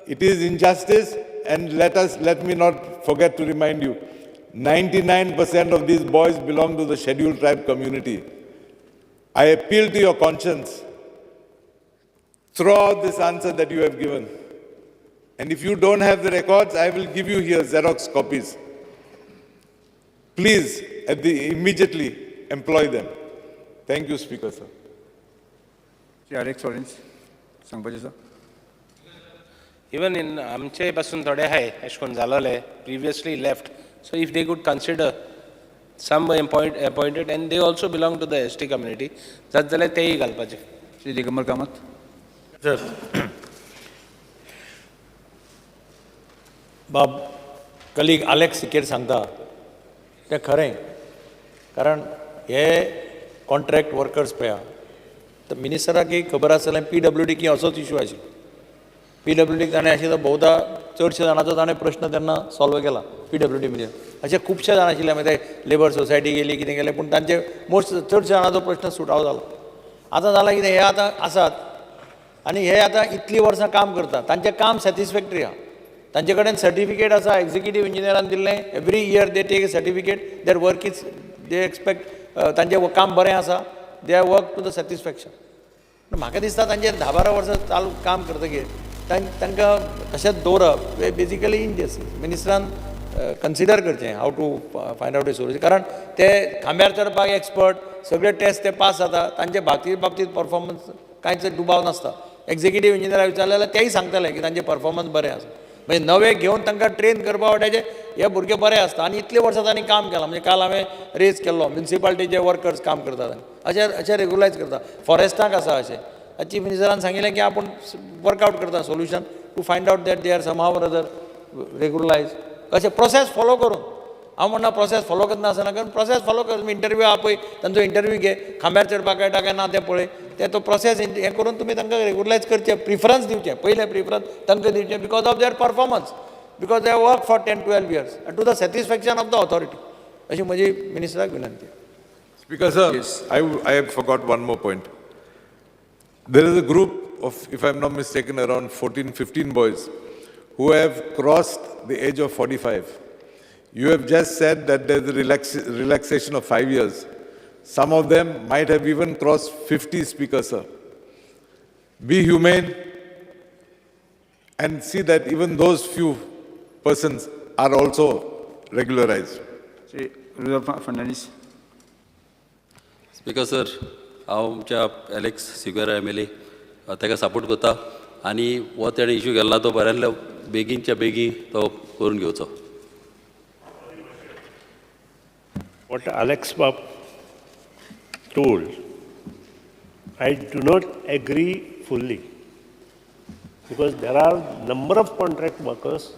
it is injustice, and let me not forget to remind you, 99% of these boys belong to the scheduled tribe community. I appeal to your conscience. Throw out this answer that you have given. And if you don't have the records, I will give you here Xerox copies. Please, immediately employ them. Thank you, Speaker, sir. Alex Orange, सांगपाचें sir. Even in आमचे पासून थोडे हाय अशें करून जालोले previously left. So if they could consider some appointed and they also belong to the ST community, जात जाल्यार तेय घालपाचे. श्री दिगंबर कामत. सर बाब कलीग आलेक्स सिकेर सांगता तें खरें, कारण हे कॉन्ट्रॅक्ट वर्कर्स पळया तर मिनिस्टराकय खबर आसतलें PWD की असोच इशू आशिल्लो. PWD ताणें आशिल्लो भोवदा चडशे जाणांचो ताणें प्रश्न तेन्ना सॉल्व केला PWD मध्ये. अशे खुबशे जाण आशिल्ले मागीर ते लेबर सोसायटी गेली कितें केलें पूण तांचे चडशे जाणांचो प्रश्न सुटाव जालो. आतां जालां कितें, हे आतां आसात आनी हे आतां इतलीं वर्सां काम करता, तांचें काम सॅटिस्फॅक्टरी आहा. तांचे कडेन सर्टिफिकेट आसा, एक्झिक्युटीव इंजिनियरान दिल्लें, every year they take a certificate, their work is they expect तांचें काम बरें आसा, they are work to the satisfaction. म्हाका दिसता तांचे 10-12 वर्सां चालू काम करतकीर तांकां तशेंच दवरप बेजिकली इनजस्टीस. मिनिस्टरान कन्सिडर करचें how to find out a solution, कारण ते खांब्यार चडपाक एक्सपर्ट, सगळे टेस्ट ते पास जाता, तांचे बाबतींत परफॉर्मन्स कांयच दुबाव नासता. एक्झिक्युटीव इंजिनियराक विचारलें जाल्यार तेय सांगतले की तांचें परफॉर्मन्स बरें आसा. म्हणजे नवे घेवन तांकां ट्रेन करपा वाट्याचे हे भुरगे बरे आसता आनी इतले वर्सां तांणी काम केलां. म्हणजे काल हांवें रेज केल्लो म्युनिसिपालिटीचे वर्कर्स काम करतात अशें रेगुलायज करता. फॉरेस्टाक आसा अशें. चीफ मिनिस्टरान सांगिल्लें की आपूण वर्कआवट करता solution to find out that they are somehow or other regularise. अशें प्रोसेस फॉलो करून, हांव म्हणना प्रोसेस फॉलो करना आसना, कारण प्रोसेस फॉलो कर. तुमी इंटरव्यू आपय, तांचो इंटरव्यू घे, खांब्यार चडपाक कळटा काय ना तें पळय, ते तो प्रोसेस हें करून तुमी तांकां रेगुलरायज करचें, प्रिफरन्स दिवचें, पयलें प्रिफरन्स तांकां दिवचें because of their performance, because they work for 10-12 years to the satisfaction of the authority. अशी म्हजी मिनिस्टराक विनंती. Speaker, sir, yes. I forgot one more point. There is a group of, if I'm not mistaken, around 14-15 boys who have crossed the age of 45. You have just said that there's a relaxation of 5 years. Some of them might have even crossed 50, Speaker, sir. Be humane and see that even those few persons are also regularized. Fernandes. Speaker sir, हांव आमच्या Alex सिग्वेरा MLA ताका support करता आनी हो तेणें issue केला तो बऱ्यांतल्या बेगीनच्या बेगीन तो करून घेवचो. What Alex Bob told, I do not agree fully, because there are number of contract workers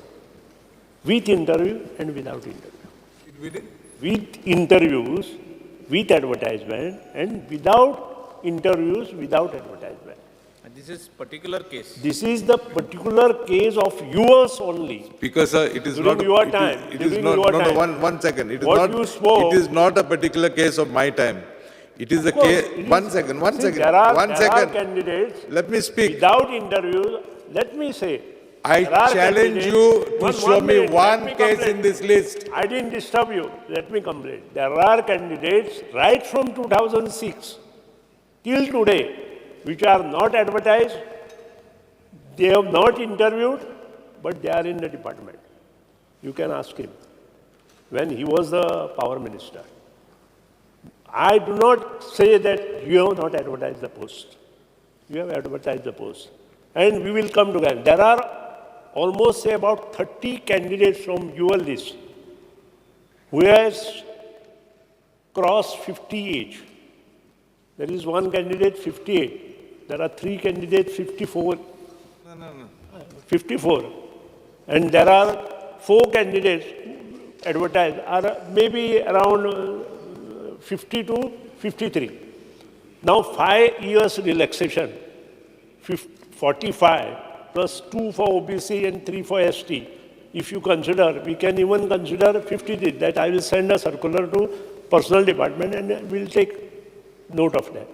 with interview and without interview. With interviews, with advertisement, and without interviews, without advertisement. And this is particular case. This is the particular case of yours only. Because sir, it is during not your time. It is during not. Your No, time. no. One second. It is what not. You spoke, it is not a particular case of my time. It is the case. One second. One second. There are, one second. Are candidates. Let me speak. Without interviews, let me say. I challenge you to show me one case in this list. I didn't disturb you. Let me complete. There are candidates right from 2006 till today which are not advertised. They have not interviewed, but they are in the department. You can ask him. When he was the power minister, I do not say that you have not advertised the post. You have advertised the post. And we will come together. There are almost say about 30 candidates from your list who has crossed 50 age. There is one candidate 58. There are 3 candidates 54. 54. And there are 4 candidates advertised, are maybe around 50 to 53. Now 5 years relaxation, 45 plus 2 for OBC and 3 for ST. If you consider, we can even consider 50, that I will send a circular to personal department and we'll take note of that.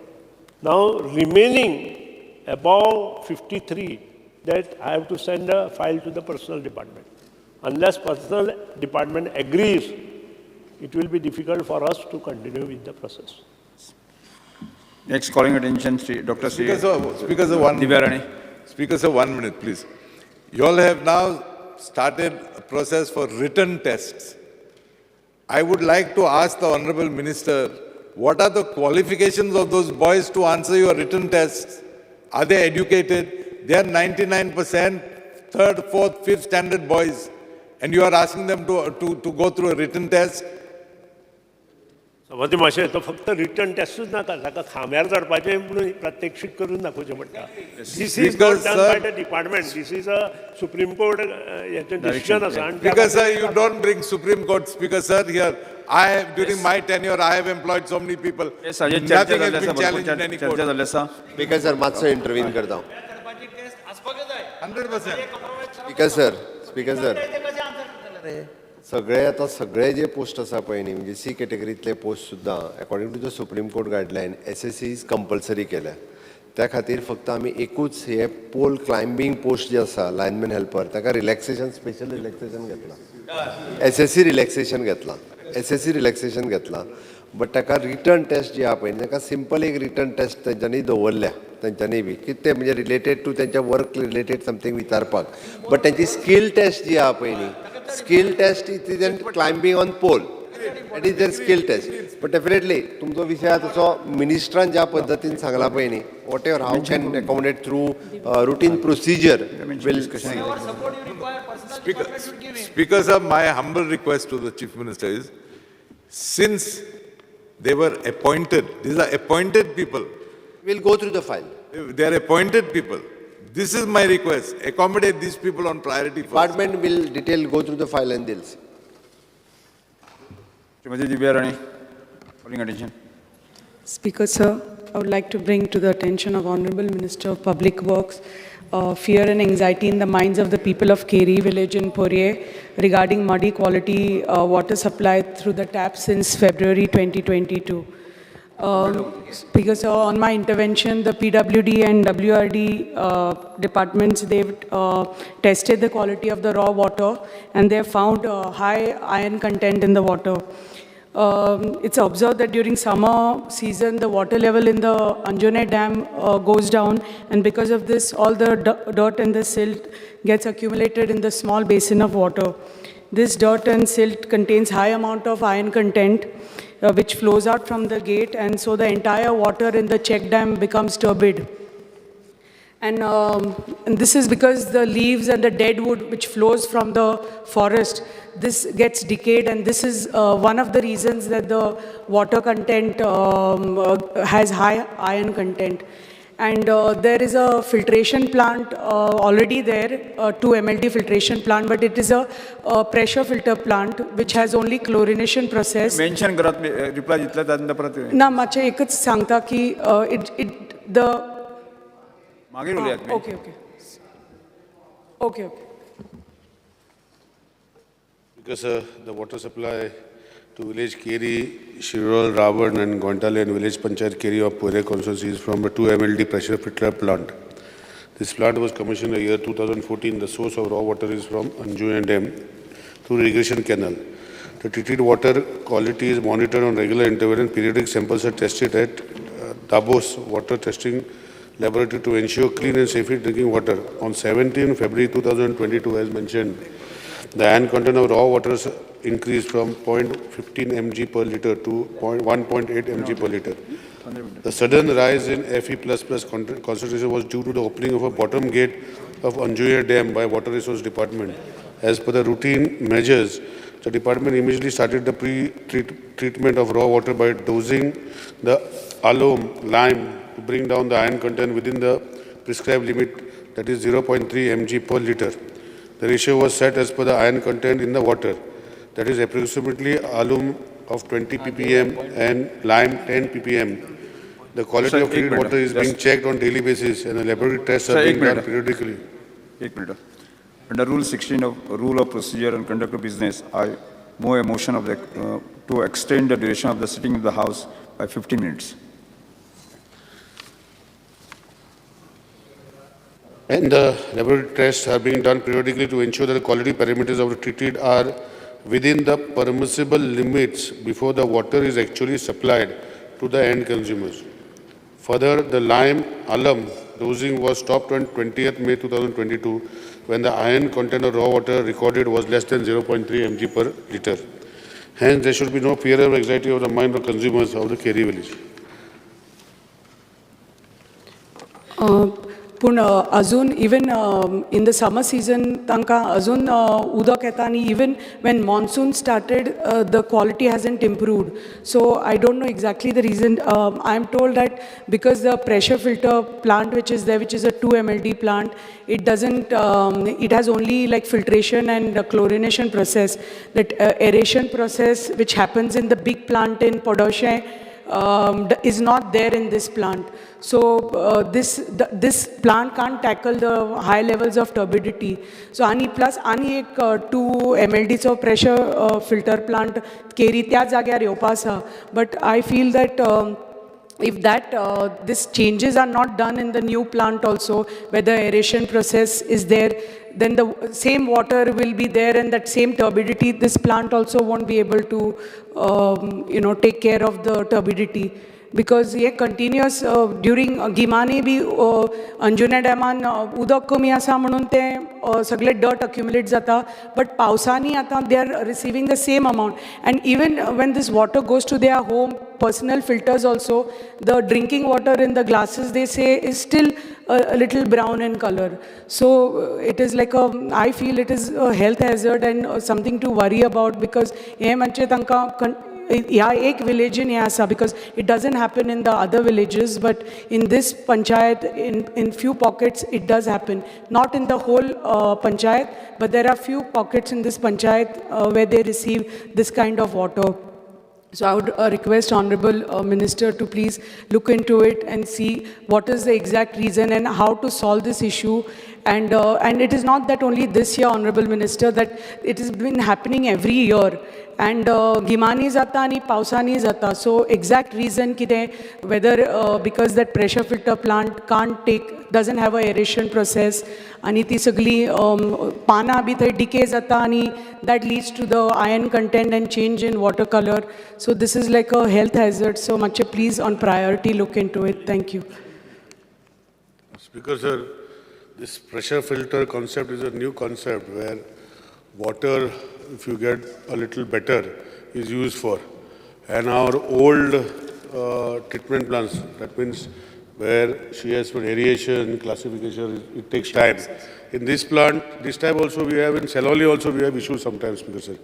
Now remaining above 53, that I have to send a file to the personal department. Unless personal department agrees, it will be difficult for us to continue with the process. Next, calling attention, Dr. Speaker, sir, 1 minute. Speaker, sir, 1 minute, please. You all have now started a process for written tests. I would like to ask the Honorable Minister, what are the qualifications of those boys to answer your written tests? Are they educated? They are 99% third, fourth, fifth standard boys, and you are asking them to go through a written test? समजते मातशें तो फक्त return टेस्टूच नाका ताका खांब्यार चडपाचें म्हणून प्रात्यक्षीक करून दाखोवचें पडटा this is not done by the department this is a supreme court हेचें डिसिजन आसा आनी Speaker sir, you don't bring Supreme Court, Speaker sir, here. During my tenure, I have employed so many people. Nothing has been challenged in any court. Speaker sir, मातसो intervene करता हांव. 100%. Speaker sir. सगळे जे post आसा पळय न्ही म्हणजे C कॅटेगरींतले post सुद्दां according to the supreme court guideline SSC is compulsory केल्या त्या खातीर फक्त आमी एकूच हे पोल क्लायंबींग पोस्ट जे आसा लायनमॅन हेल्पर ताका रिलॅक्सेशन स्पेशल रिलॅक्सेशन घेतला SSC रिलॅक्सेशन घेतला बट ताका रिटर्न टेस्ट जी आहा पळय ताका सिंपल एक रिटर्न टेस्ट तेंच्यांनी दवरल्या तेंच्यांनी बी कितें तें म्हणजे रिलेटेड टू तेंच्या वर्क रिलेटेड समथींग विचारपाक बट तेंची स्कील टेस्ट जी आहा पळय न्ही skill test is then climbing on pole that is then skill test but definitely तुमचो विशय तसो मिनिस्ट्रान ज्या पद्दतीन सांगला पळय न्ही whatever how can accommodate through routine procedure will Speaker sir, my humble request to the Chief Minister is, since they were appointed, these are appointed people. We'll go through the file. They are appointed people. This is my request. Accommodate these people on priority first. Department will go through the file and they'll see. Srimati Divya Rani, calling attention. Speaker sir, I would like to bring to the attention of Honorable Minister of Public Works fear and anxiety in the minds of the people of Keri village in Porye regarding muddy quality water supply through the tap since February 2022. Speaker sir, on my intervention, the PWD and WRD departments, they've tested the quality of the raw water and they have found high iron content in the water. It's observed that during summer season, the water level in the Anjane Dam goes down, and because of this, all the dirt and the silt gets accumulated in the small basin of water. This dirt and silt contains high amount of iron content, which flows out from the gate, and so the entire water in the check dam becomes turbid. And this is because the leaves and the dead wood which flows from the forest, this gets decayed, and this is one of the reasons that the water content has high iron content. And there is a filtration plant already there, 2 MLD filtration plant, but it is a pressure filter plant which has only chlorination process. Mention करत reply दितला त्यानंतर परत ना मागचे एकच सांगता की the मागे बोलूयात मी. Okay. Because the water supply to village Keri, Shirol, Ravan and Gontale and village Panchayat Keri of Pure constituency is from a 2 MLD pressure filter plant. This plant was commissioned in the year 2014. The source of raw water is from Anjuyan Dam through irrigation canal. The treated water quality is monitored on regular interval and periodic samples are tested at Davos Water Testing Laboratory to ensure clean and safe drinking water. On 17 February 2022, as mentioned, the iron content of raw water increased from 0.15 mg per liter to 1.8 mg per liter. The sudden rise in Fe++ concentration was due to the opening of a bottom gate of Anjuya Dam by Water Resource Department. As per the routine measures, the department immediately started the pre-treatment of raw water by dosing the alum lime to bring down the iron content within the prescribed limit, that is 0.3 mg per liter. The ratio was set as per the iron content in the water, that is approximately alum of 20 ppm and lime 10 ppm. The quality Sir, of treated water is being checked on daily basis and the laboratory tests are being done periodically. Under Rule 16 of Rule of Procedure and Conduct of Business, I move a motion of the, to extend the duration of the sitting of the House by 15 minutes. And the laboratory tests are being done periodically to ensure that the quality parameters of the treated are within the permissible limits before the water is actually supplied to the end consumers. Further, the lime alum dosing was stopped on 20th May 2022 when the iron content of raw water recorded was less than 0.3 mg per liter. Hence, there should be no fear or anxiety of the mind of consumers of the Keri village. पूण अजून even in the summer season तांकां अजून उदक येता आनी even when monsoon started the quality हॅजंट improved so I don't know exactly the region I am told that because the pressure filter plant which is there, which is a 2 MLD plant, it doesn't, it has only like filtration and chlorination process. That aeration process which happens in the big plant in Podoshe is not there in this plant. So this plant can't tackle the high levels of turbidity. So ani plus ani ek 2 MLD so pressure filter plant Keri त्या जाग्यार येवपा आसा. But I feel that if that these changes are not done in the new plant also, where the aeration process is there, then the same water will be there and that same turbidity, this plant also won't be able to take care of the turbidity. Because हे continuous during गिमानी बी अंजुना डॅमान उदक कमी आसा म्हणून ते सगळे डर्ट अक्युमुलेट जाता बट पावसांनी आतां they are receiving the same amount and even when this water goes to their home personal filters also, the drinking water in the glasses they say is still a little brown in color. So it is like I feel it is a health hazard and something to worry about because हे म्हणजे तांकां ह्या एक विलेजीन हें आसा because it doesn't happen in the other villages but in this panchayat in few pockets it does happen, not in the whole panchayat but there are few pockets in this panchayat where they receive this kind of water. So I would request Honorable Minister to please look into it and see what is the exact reason and how to solve this issue. And it is not that only this year, Honorable Minister, that it has been happening every year. And गिमानी जाता आणि पावसानी जाता. So exact reason कितें whether because that pressure filter plant doesn't have a aeration process आणि ती सगळी पानां B थंय decay जाता आणि that leads to the iron content and change in water color. So this is like a health hazard. So much please on priority look into it. Thank you. Speaker sir, this pressure filter concept is a new concept where water, if you get a little better, is used for. And our old treatment plants, that means where she has put aeration, classification, it takes time. In this plant, this time also we have, in Seloli also we have issues sometimes, Speaker sir.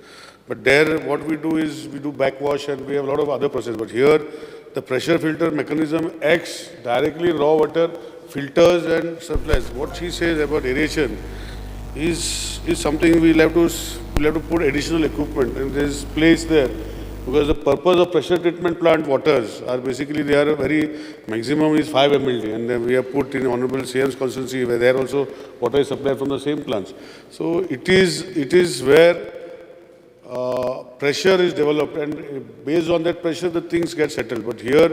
But there what we do is we do backwash and we have a lot of other processes. But here the pressure filter mechanism acts directly in raw water, filters and supplies. What she says about aeration is something we'll have to put additional equipment and there is place there because the purpose of pressure treatment plant waters are basically they are a very maximum is 5 MLD and then we have put in Honorable CM's constituency where there also water is supplied from the same plants. So it is where pressure is developed and based on that pressure the things get settled. But here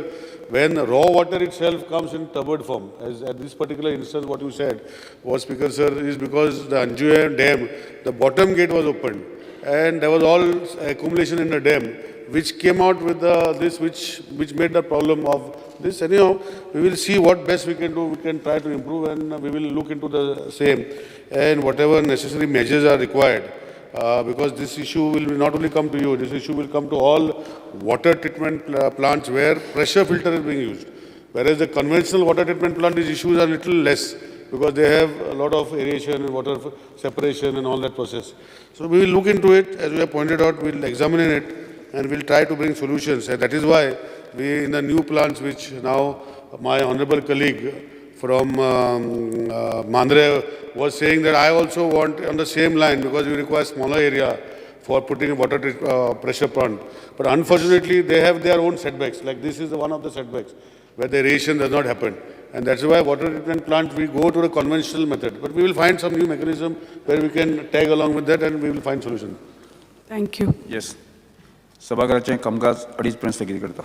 when raw water itself comes in turbid form, as at this particular instance what you said was, Speaker sir, is because the Anjuya dam, the bottom gate was opened and there was all accumulation in the dam which came out with this which made the problem of this. Anyhow, we will see what best we can do. We can try to improve and we will look into the same and whatever necessary measures are required. Because this issue will not only come to you, this issue will come to all water treatment plants where pressure filter is being used. Whereas the conventional water treatment plant, these issues are little less because they have a lot of aeration and water separation and all that process. So we will look into it, as we have pointed out, we will examine it and we will try to bring solutions. And that is why we, in the new plants which now my honorable colleague from Mandre was saying that I also want on the same line because we require smaller area for putting a water pressure plant. But unfortunately, they have their own setbacks. Like this is one of the setbacks where the aeration does not happen. And that's why water treatment plant, we go to the conventional method. But we will find some new mechanism where we can tag along with that and we will find solution. Thank you. Yes. सभागृहाचें कामकाज 2:30 पर्यंत स्थगीत करता.